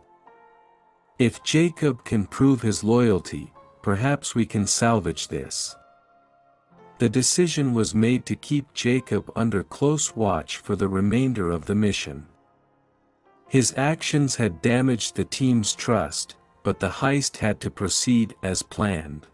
Speaker 1: If Jacob can prove his loyalty, perhaps we can salvage this." The decision was made to keep Jacob under close watch for the remainder of the mission. His actions had damaged the team's trust, but the heist had to proceed as planned.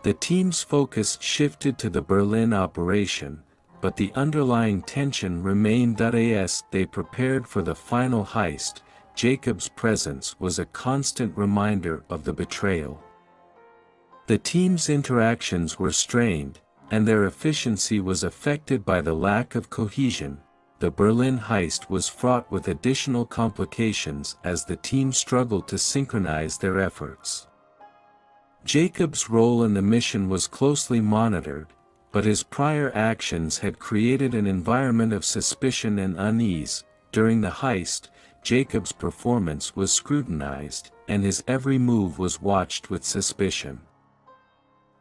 Speaker 1: The team's focus shifted to the Berlin operation, but the underlying tension remained. As they prepared for the final heist, Jacob's presence was a constant reminder of the betrayal. The team's interactions were strained, and their efficiency was affected by the lack of cohesion. The Berlin heist was fraught with additional complications as the team struggled to synchronize their efforts. Jacob's role in the mission was closely monitored, but his prior actions had created an environment of suspicion and unease. During the heist, Jacob's performance was scrutinized, and his every move was watched with suspicion.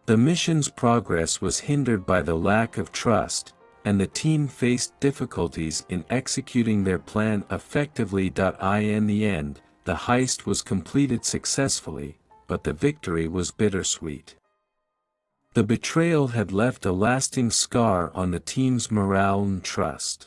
Speaker 1: The mission's progress was hindered by the lack of trust, and the team faced difficulties in executing their plan effectively. In the end, the heist was completed successfully, but the victory was bittersweet. The betrayal had left a lasting scar on the team's morale and trust.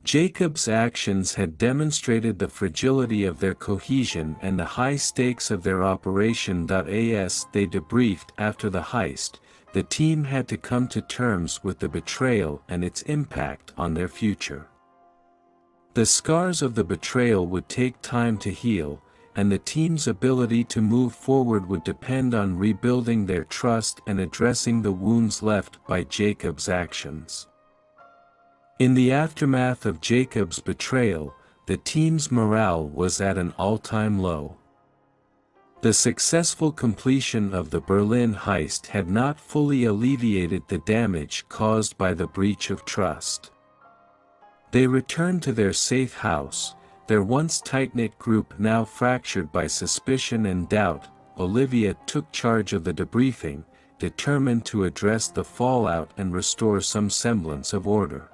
Speaker 1: Jacob's actions had demonstrated the fragility of their cohesion and the high stakes of their operation. As they debriefed after the heist, the team had to come to terms with the betrayal and its impact on their future. The scars of the betrayal would take time to heal, and the team's ability to move forward would depend on rebuilding their trust and addressing the wounds left by Jacob's actions. In the aftermath of Jacob's betrayal, the team's morale was at an all-time low. The successful completion of the Berlin heist had not fully alleviated the damage caused by the breach of trust. They returned to their safe house, their once tight-knit group now fractured by suspicion and doubt. Olivia took charge of the debriefing, determined to address the fallout and restore some semblance of order.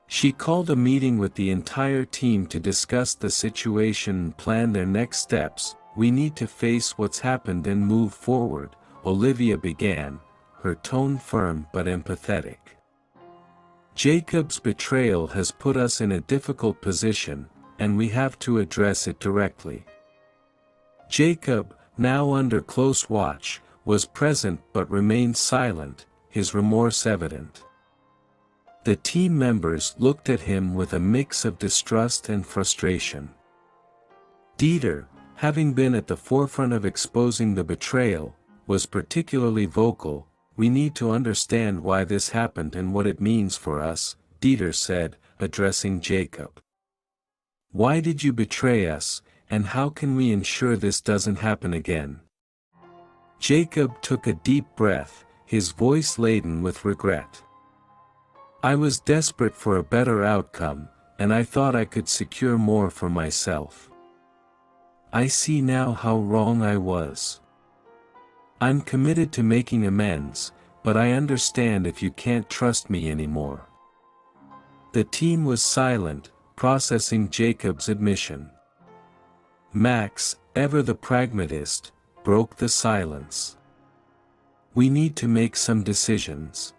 Speaker 1: She called a meeting with the entire team to discuss the situation and plan their next steps. "We need to face what's happened and move forward," Olivia began, her tone firm but empathetic. "Jacob's betrayal has put us in a difficult position, and we have to address it directly." Jacob, now under close watch, was present but remained silent, his remorse evident. The team members looked at him with a mix of distrust and frustration. Dieter, having been at the forefront of exposing the betrayal, was particularly vocal. "We need to understand why this happened and what it means for us," Dieter said, addressing Jacob. "Why did you betray us, and how can we ensure this doesn't happen again?" Jacob took a deep breath, his voice laden with regret. "I was desperate for a better outcome, and I thought I could secure more for myself. I see now how wrong I was. I'm committed to making amends, but I understand if you can't trust me anymore." The team was silent, processing Jacob's admission. Max, ever the pragmatist, broke the silence. "We need to make some decisions.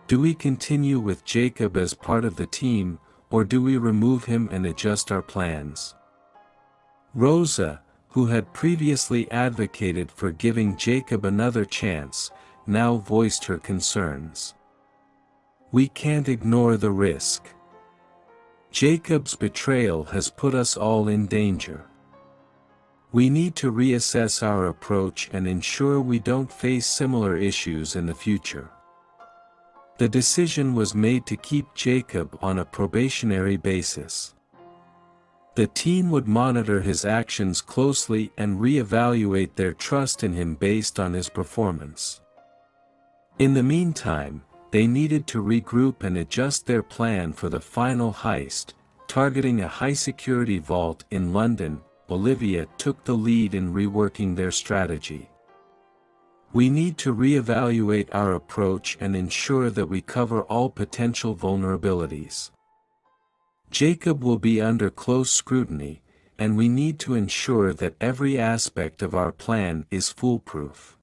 Speaker 1: Do we continue with Jacob as part of the team, or do we remove him and adjust our plans?" Rosa, who had previously advocated for giving Jacob another chance, now voiced her concerns. "We can't ignore the risk. Jacob's betrayal has put us all in danger. We need to reassess our approach and ensure we don't face similar issues in the future." The decision was made to keep Jacob on a probationary basis. The team would monitor his actions closely and re-evaluate their trust in him based on his performance. In the meantime, they needed to regroup and adjust their plan for the final heist, targeting a high-security vault in London. Olivia took the lead in reworking their strategy. "We need to re-evaluate our approach and ensure that we cover all potential vulnerabilities. Jacob will be under close scrutiny, and we need to ensure that every aspect of our plan is foolproof."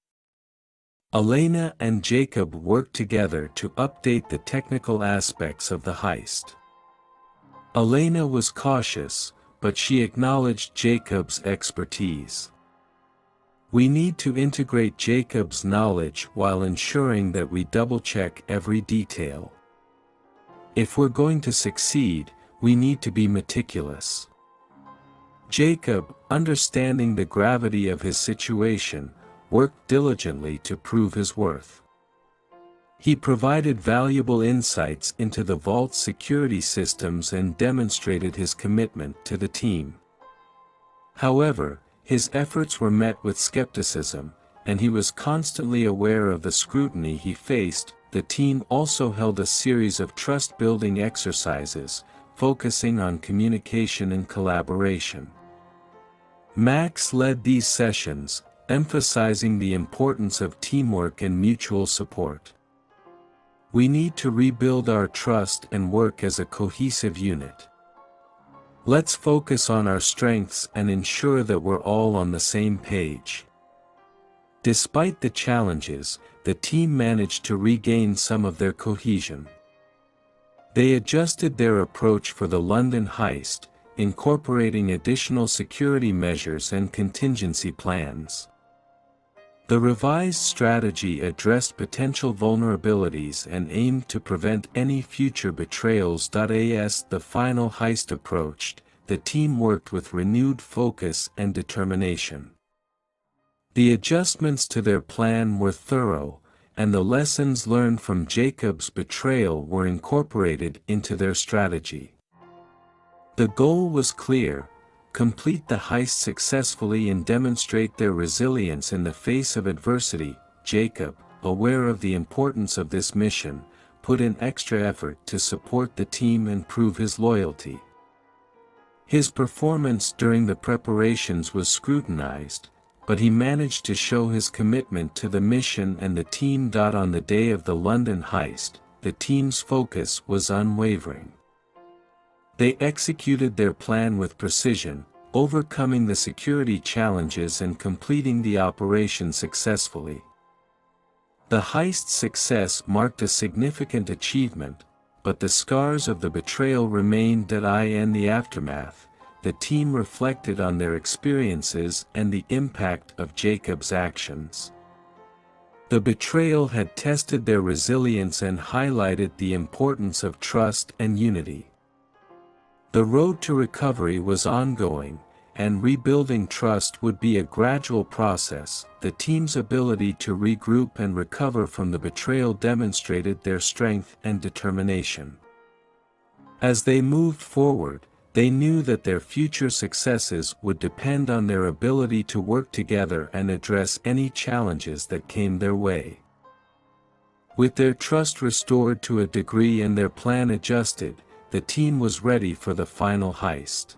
Speaker 1: Elena and Jacob worked together to update the technical aspects of the heist. Elena was cautious, but she acknowledged Jacob's expertise. We need to integrate Jacob's knowledge while ensuring that we double-check every detail. If we're going to succeed, we need to be meticulous. Jacob, understanding the gravity of his situation, worked diligently to prove his worth. He provided valuable insights into the vault's security systems and demonstrated his commitment to the team. However, his efforts were met with skepticism, and he was constantly aware of the scrutiny he faced. The team also held a series of trust-building exercises, focusing on communication and collaboration. Max led these sessions, emphasizing the importance of teamwork and mutual support. We need to rebuild our trust and work as a cohesive unit. Let's focus on our strengths and ensure that we're all on the same page. Despite the challenges, the team managed to regain some of their cohesion. They adjusted their approach for the London heist, incorporating additional security measures and contingency plans. The revised strategy addressed potential vulnerabilities and aimed to prevent any future betrayals. As the final heist approached, the team worked with renewed focus and determination. The adjustments to their plan were thorough, and the lessons learned from Jacob's betrayal were incorporated into their strategy. The goal was clear: complete the heist successfully and demonstrate their resilience in the face of adversity. Jacob, aware of the importance of this mission, put in extra effort to support the team and prove his loyalty. His performance during the preparations was scrutinized, but he managed to show his commitment to the mission and the team. On the day of the London heist, the team's focus was unwavering. They executed their plan with precision, overcoming the security challenges and completing the operation successfully. The heist's success marked a significant achievement, but the scars of the betrayal remained. In the aftermath, the team reflected on their experiences and the impact of Jacob's actions. The betrayal had tested their resilience and highlighted the importance of trust and unity. The road to recovery was ongoing, and rebuilding trust would be a gradual process. The team's ability to regroup and recover from the betrayal demonstrated their strength and determination. As they moved forward, they knew that their future successes would depend on their ability to work together and address any challenges that came their way. With their trust restored to a degree and their plan adjusted, the team was ready for the final heist.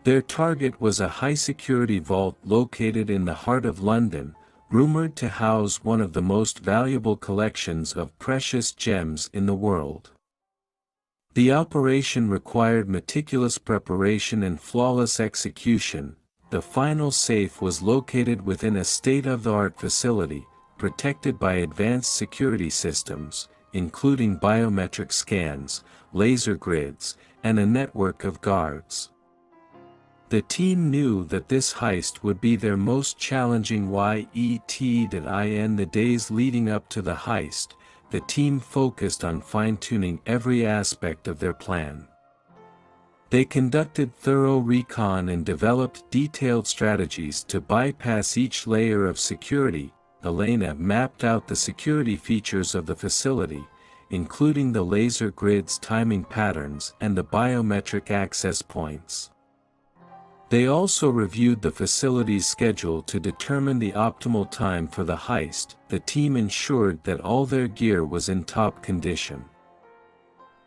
Speaker 1: Their target was a high-security vault located in the heart of London, rumored to house one of the most valuable collections of precious gems in the world. The operation required meticulous preparation and flawless execution. The final safe was located within a state-of-the-art facility, protected by advanced security systems, including biometric scans, laser grids, and a network of guards. The team knew that this heist would be their most challenging yet. In the days leading up to the heist, the team focused on fine-tuning every aspect of their plan. They conducted thorough recon and developed detailed strategies to bypass each layer of security. Elena mapped out the security features of the facility, including the laser grids, timing patterns, and the biometric access points. They also reviewed the facility's schedule to determine the optimal time for the heist. The team ensured that all their gear was in top condition.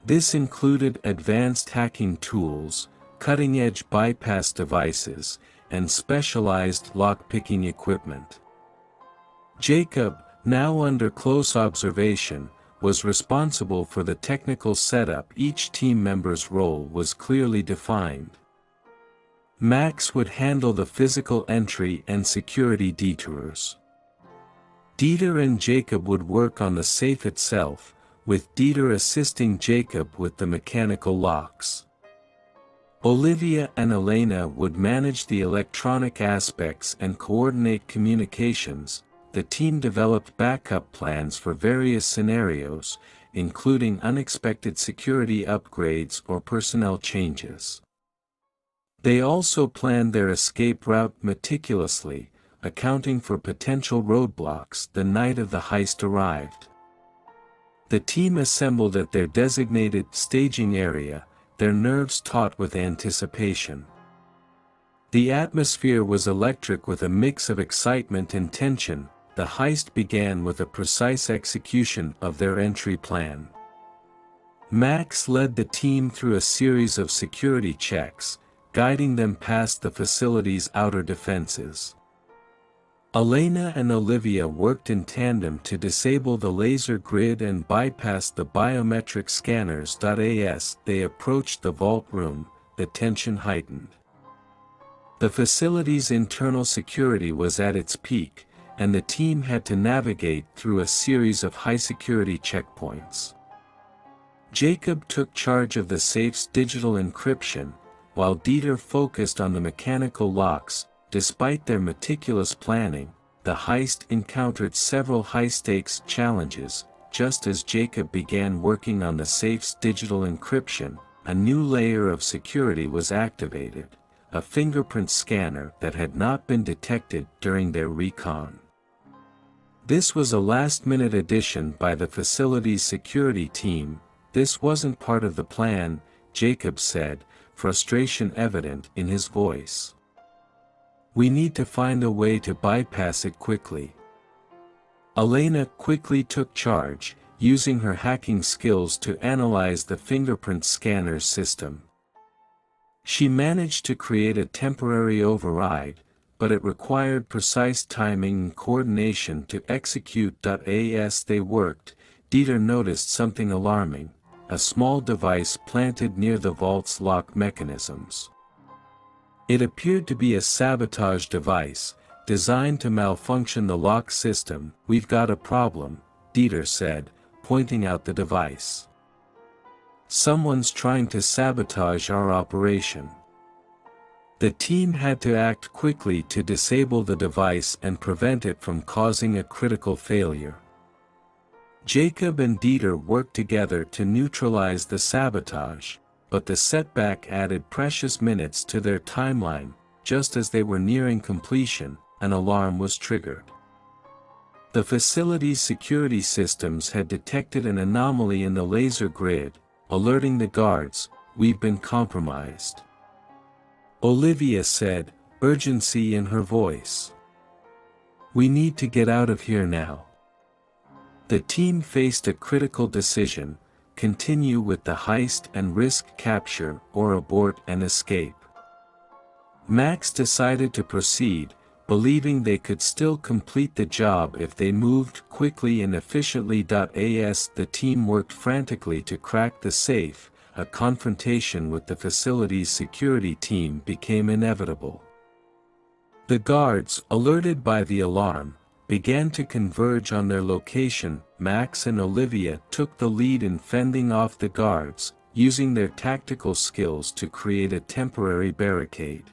Speaker 1: This included advanced hacking tools, cutting-edge bypass devices, and specialized lock-picking equipment. Jacob, now under close observation, was responsible for the technical setup. Each team member's role was clearly defined. Max would handle the physical entry and security detours. Dieter and Jacob would work on the safe itself, with Dieter assisting Jacob with the mechanical locks. Olivia and Elena would manage the electronic aspects and coordinate communications. The team developed backup plans for various scenarios, including unexpected security upgrades or personnel changes. They also planned their escape route meticulously, accounting for potential roadblocks the night of the heist arrived. The team assembled at their designated staging area, their nerves taut with anticipation. The atmosphere was electric with a mix of excitement and tension. The heist began with a precise execution of their entry plan. Max led the team through a series of security checks, guiding them past the facility's outer defenses. Elena and Olivia worked in tandem to disable the laser grid and bypass the biometric scanners. As they approached the vault room, the tension heightened. The facility's internal security was at its peak, and the team had to navigate through a series of high-security checkpoints. Jacob took charge of the safe's digital encryption, while Dieter focused on the mechanical locks. Despite their meticulous planning, the heist encountered several high-stakes challenges. Just as Jacob began working on the safe's digital encryption, a new layer of security was activated, a fingerprint scanner that had not been detected during their recon. This was a last-minute addition by the facility's security team. This wasn't part of the plan, Jacob said, frustration evident in his voice. We need to find a way to bypass it quickly. Elena quickly took charge, using her hacking skills to analyze the fingerprint scanner's system. She managed to create a temporary override, but it required precise timing and coordination to execute. As they worked, Dieter noticed something alarming: a small device planted near the vault's lock mechanisms. It appeared to be a sabotage device, designed to malfunction the lock system. We've got a problem, Dieter said, pointing out the device. Someone's trying to sabotage our operation. The team had to act quickly to disable the device and prevent it from causing a critical failure. Jacob and Dieter worked together to neutralize the sabotage, but the setback added precious minutes to their timeline. Just as they were nearing completion, an alarm was triggered. The facility's security systems had detected an anomaly in the laser grid, alerting the guards. We've been compromised. Olivia said, urgency in her voice. We need to get out of here now. The team faced a critical decision: continue with the heist and risk capture, or abort and escape. Max decided to proceed, believing they could still complete the job if they moved quickly and efficiently. As the team worked frantically to crack the safe, a confrontation with the facility's security team became inevitable. The guards, alerted by the alarm, began to converge on their location. Max and Olivia took the lead in fending off the guards, using their tactical skills to create a temporary barricade.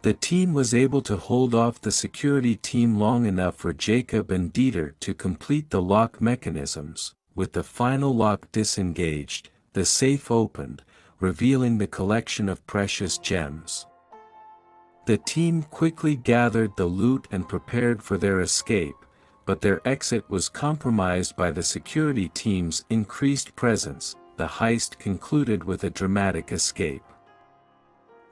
Speaker 1: The team was able to hold off the security team long enough for Jacob and Dieter to complete the lock mechanisms. With the final lock disengaged, the safe opened, revealing the collection of precious gems. The team quickly gathered the loot and prepared for their escape, but their exit was compromised by the security team's increased presence. The heist concluded with a dramatic escape.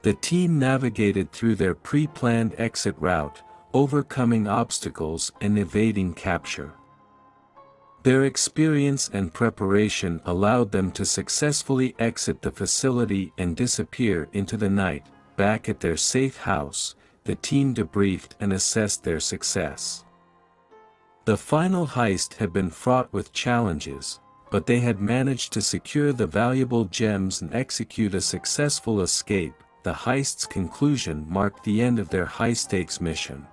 Speaker 1: The team navigated through their pre-planned exit route, overcoming obstacles and evading capture. Their experience and preparation allowed them to successfully exit the facility and disappear into the night. Back at their safe house, the team debriefed and assessed their success. The final heist had been fraught with challenges, but they had managed to secure the valuable gems and execute a successful escape. The heist's conclusion marked the end of their high-stakes mission.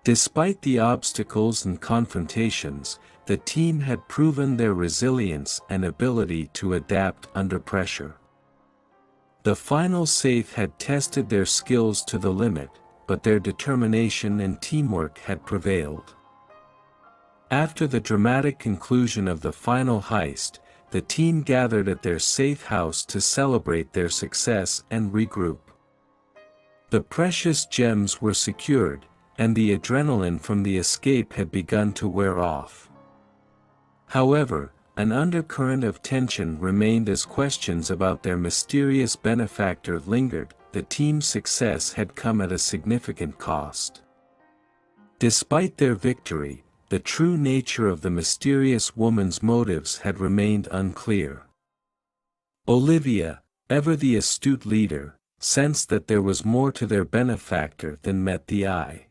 Speaker 1: Despite the obstacles and confrontations, the team had proven their resilience and ability to adapt under pressure. The final safe had tested their skills to the limit, but their determination and teamwork had prevailed. After the dramatic conclusion of the final heist, the team gathered at their safe house to celebrate their success and regroup. The precious gems were secured, and the adrenaline from the escape had begun to wear off. However, an undercurrent of tension remained as questions about their mysterious benefactor lingered. The team's success had come at a significant cost. Despite their victory, the true nature of the mysterious woman's motives had remained unclear. Olivia, ever the astute leader, sensed that there was more to their benefactor than met the eye.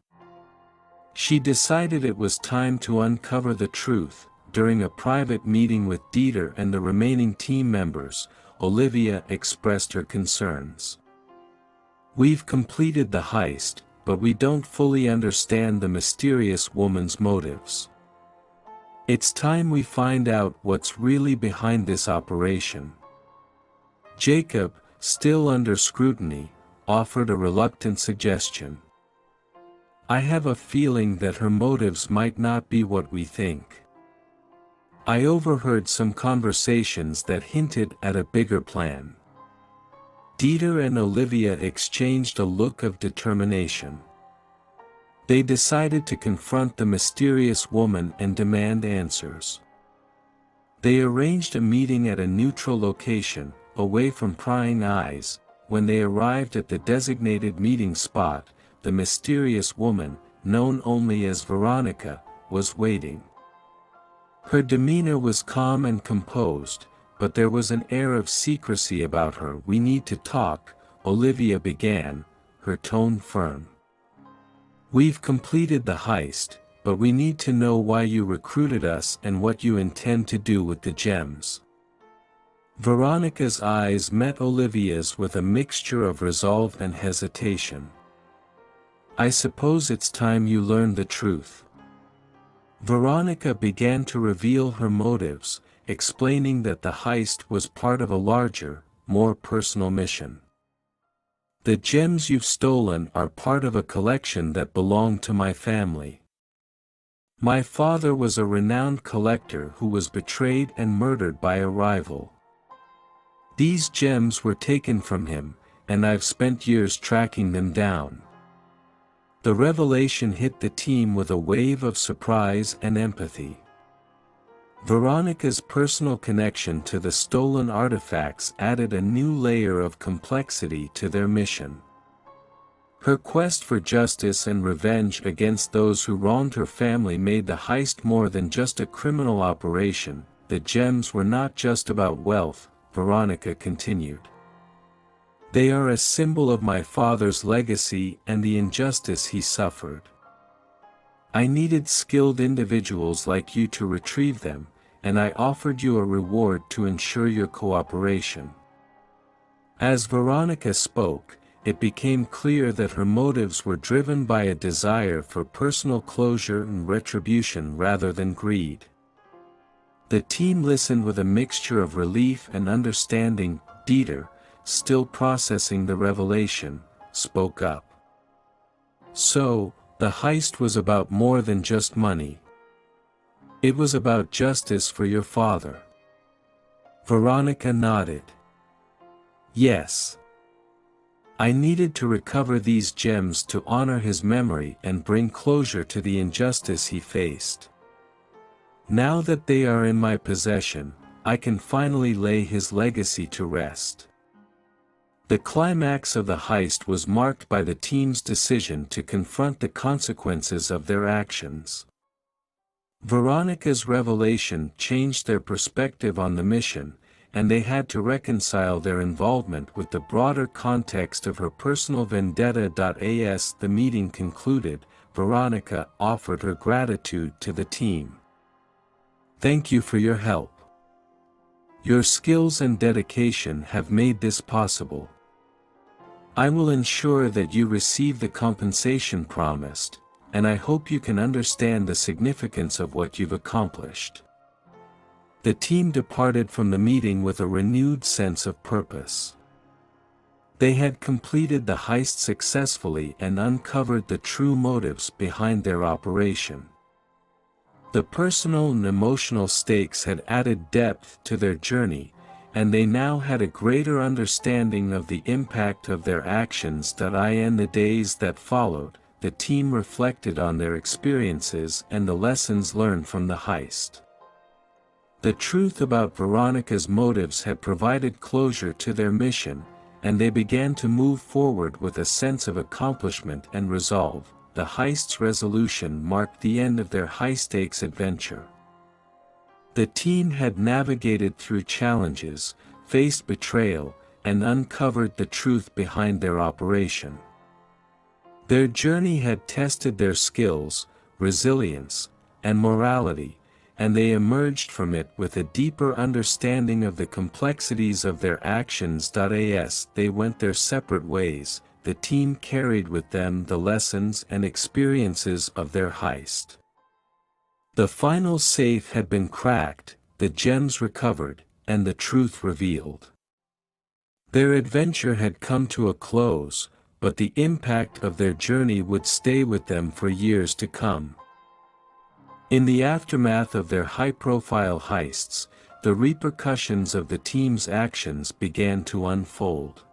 Speaker 1: She decided it was time to uncover the truth. During a private meeting with Dieter and the remaining team members, Olivia expressed her concerns. "We've completed the heist, but we don't fully understand the mysterious woman's motives. It's time we find out what's really behind this operation." Jacob, still under scrutiny, offered a reluctant suggestion. "I have a feeling that her motives might not be what we think. I overheard some conversations that hinted at a bigger plan." Dieter and Olivia exchanged a look of determination. They decided to confront the mysterious woman and demand answers. They arranged a meeting at a neutral location, away from prying eyes. When they arrived at the designated meeting spot, the mysterious woman, known only as Veronica, was waiting. Her demeanor was calm and composed, but there was an air of secrecy about her. "We need to talk," Olivia began, her tone firm. "We've completed the heist, but we need to know why you recruited us and what you intend to do with the gems." Veronica's eyes met Olivia's with a mixture of resolve and hesitation. "I suppose it's time you learned the truth." Veronica began to reveal her motives, explaining that the heist was part of a larger, more personal mission. "The gems you've stolen are part of a collection that belonged to my family. My father was a renowned collector who was betrayed and murdered by a rival. These gems were taken from him, and I've spent years tracking them down." The revelation hit the team with a wave of surprise and empathy. Veronica's personal connection to the stolen artifacts added a new layer of complexity to their mission. Her quest for justice and revenge against those who wronged her family made the heist more than just a criminal operation. "The gems were not just about wealth," Veronica continued. "They are a symbol of my father's legacy and the injustice he suffered. I needed skilled individuals like you to retrieve them, and I offered you a reward to ensure your cooperation." As Veronica spoke, it became clear that her motives were driven by a desire for personal closure and retribution rather than greed. The team listened with a mixture of relief and understanding. Dieter, still processing the revelation, spoke up. "So, the heist was about more than just money. It was about justice for your father." Veronica nodded. "Yes. I needed to recover these gems to honor his memory and bring closure to the injustice he faced. Now that they are in my possession, I can finally lay his legacy to rest." The climax of the heist was marked by the team's decision to confront the consequences of their actions. Veronica's revelation changed their perspective on the mission, and they had to reconcile their involvement with the broader context of her personal vendetta. As the meeting concluded, Veronica offered her gratitude to the team. "Thank you for your help. Your skills and dedication have made this possible. I will ensure that you receive the compensation promised." and I hope you can understand the significance of what you've accomplished." The team departed from the meeting with a renewed sense of purpose. They had completed the heist successfully and uncovered the true motives behind their operation. The personal and emotional stakes had added depth to their journey, and they now had a greater understanding of the impact of their actions. In the days that followed, the team reflected on their experiences and the lessons learned from the heist. The truth about Veronica's motives had provided closure to their mission, and they began to move forward with a sense of accomplishment and resolve. The heist's resolution marked the end of their high-stakes adventure. The team had navigated through challenges, faced betrayal, and uncovered the truth behind their operation. Their journey had tested their skills, resilience, and morality, and they emerged from it with a deeper understanding of the complexities of their actions. As they went their separate ways, the team carried with them the lessons and experiences of their heist. The final safe had been cracked, the gems recovered, and the truth revealed. Their adventure had come to a close, but the impact of their journey would stay with them for years to come. In the aftermath of their high-profile heists, the repercussions of the team's actions began to unfold.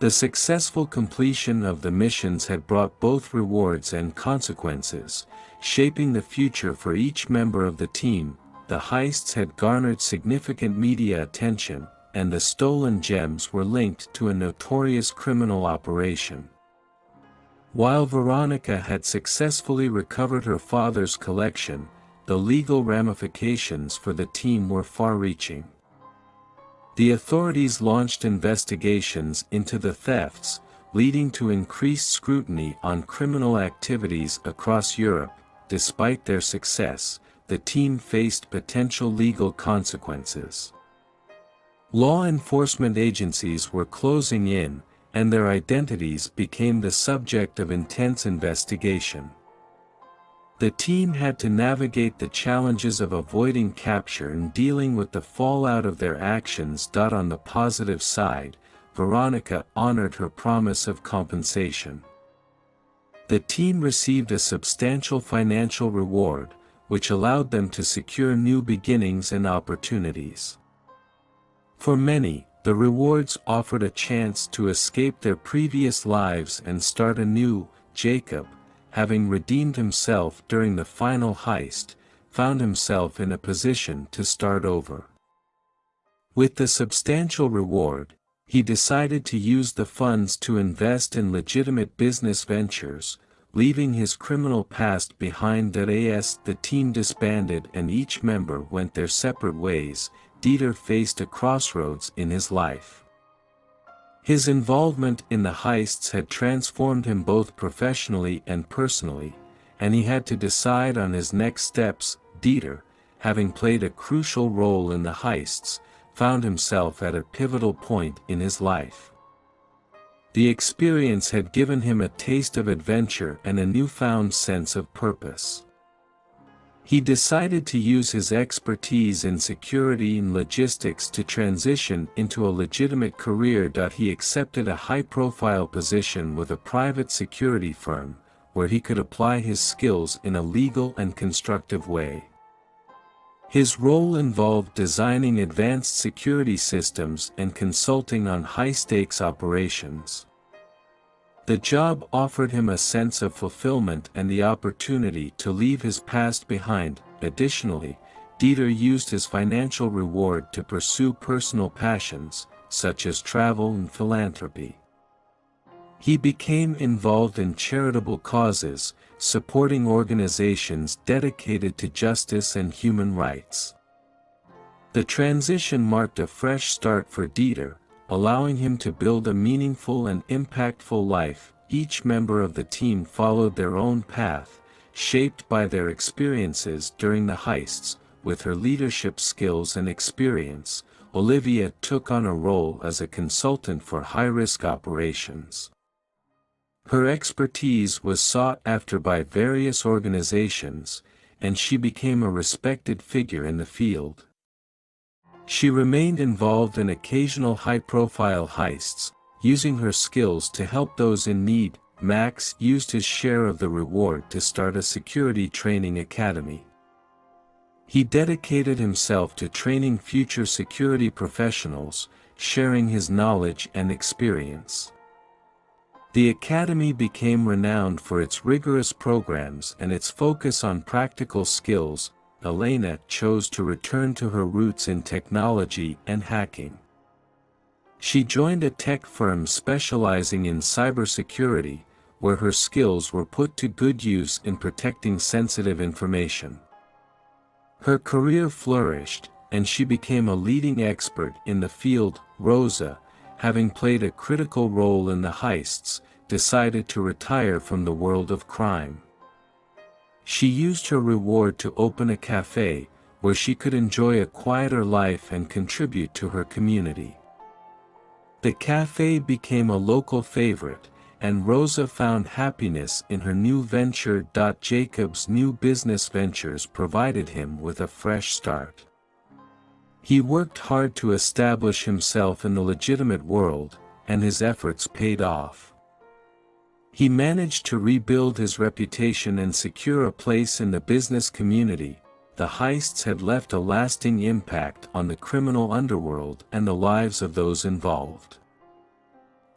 Speaker 1: The successful completion of the missions had brought both rewards and consequences, shaping the future for each member of the team. The heists had garnered significant media attention, and the stolen gems were linked to a notorious criminal operation. While Veronica had successfully recovered her father's collection, the legal ramifications for the team were far-reaching. The authorities launched investigations into the thefts, leading to increased scrutiny on criminal activities across Europe. Despite their success, the team faced potential legal consequences. Law enforcement agencies were closing in, and their identities became the subject of intense investigation. The team had to navigate the challenges of avoiding capture and dealing with the fallout of their actions. On the positive side, Veronica honored her promise of compensation. The team received a substantial financial reward, which allowed them to secure new beginnings and opportunities. For many, the rewards offered a chance to escape their previous lives and start anew. Jacob, having redeemed himself during the final heist, found himself in a position to start over. With the substantial reward, he decided to use the funds to invest in legitimate business ventures, leaving his criminal past behind. As the team disbanded and each member went their separate ways, Dieter faced a crossroads in his life. His involvement in the heists had transformed him both professionally and personally, and he had to decide on his next steps. Dieter, having played a crucial role in the heists, found himself at a pivotal point in his life. The experience had given him a taste of adventure and a newfound sense of purpose. He decided to use his expertise in security and logistics to transition into a legitimate career. He accepted a high-profile position with a private security firm, where he could apply his skills in a legal and constructive way. His role involved designing advanced security systems and consulting on high-stakes operations. The job offered him a sense of fulfillment and the opportunity to leave his past behind. Additionally, Dieter used his financial reward to pursue personal passions, such as travel and philanthropy. He became involved in charitable causes, supporting organizations dedicated to justice and human rights. The transition marked a fresh start for Dieter, allowing him to build a meaningful and impactful life. Each member of the team followed their own path, shaped by their experiences during the heists. With her leadership skills and experience, Olivia took on a role as a consultant for high-risk operations. Her expertise was sought after by various organizations, and she became a respected figure in the field. She remained involved in occasional high-profile heists, using her skills to help those in need. Max used his share of the reward to start a security training academy. He dedicated himself to training future security professionals, sharing his knowledge and experience. The academy became renowned for its rigorous programs and its focus on practical skills. Elena chose to return to her roots in technology and hacking. She joined a tech firm specializing in cybersecurity, where her skills were put to good use in protecting sensitive information. Her career flourished, and she became a leading expert in the field. Rosa, having played a critical role in the heists, decided to retire from the world of crime. She used her reward to open a cafe, where she could enjoy a quieter life and contribute to her community. The cafe became a local favorite, and Rosa found happiness in her new venture. Jacob's new business ventures provided him with a fresh start. He worked hard to establish himself in the legitimate world, and his efforts paid off. He managed to rebuild his reputation and secure a place in the business community. The heists had left a lasting impact on the criminal underworld and the lives of those involved.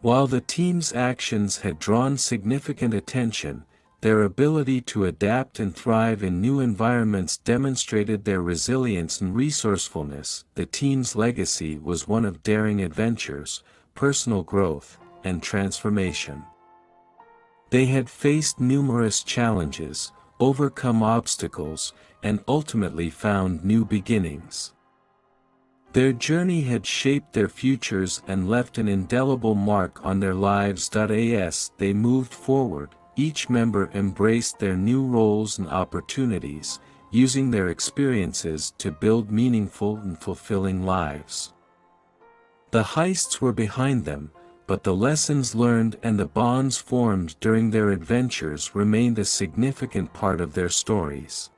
Speaker 1: While the team's actions had drawn significant attention, their ability to adapt and thrive in new environments demonstrated their resilience and resourcefulness. The team's legacy was one of daring adventures, personal growth, and transformation. They had faced numerous challenges, overcome obstacles, and ultimately found new beginnings. Their journey had shaped their futures and left an indelible mark on their lives. As they moved forward, each member embraced their new roles and opportunities, using their experiences to build meaningful and fulfilling lives. The heists were behind them, but the lessons learned and the bonds formed during their adventures remained a significant part of their stories.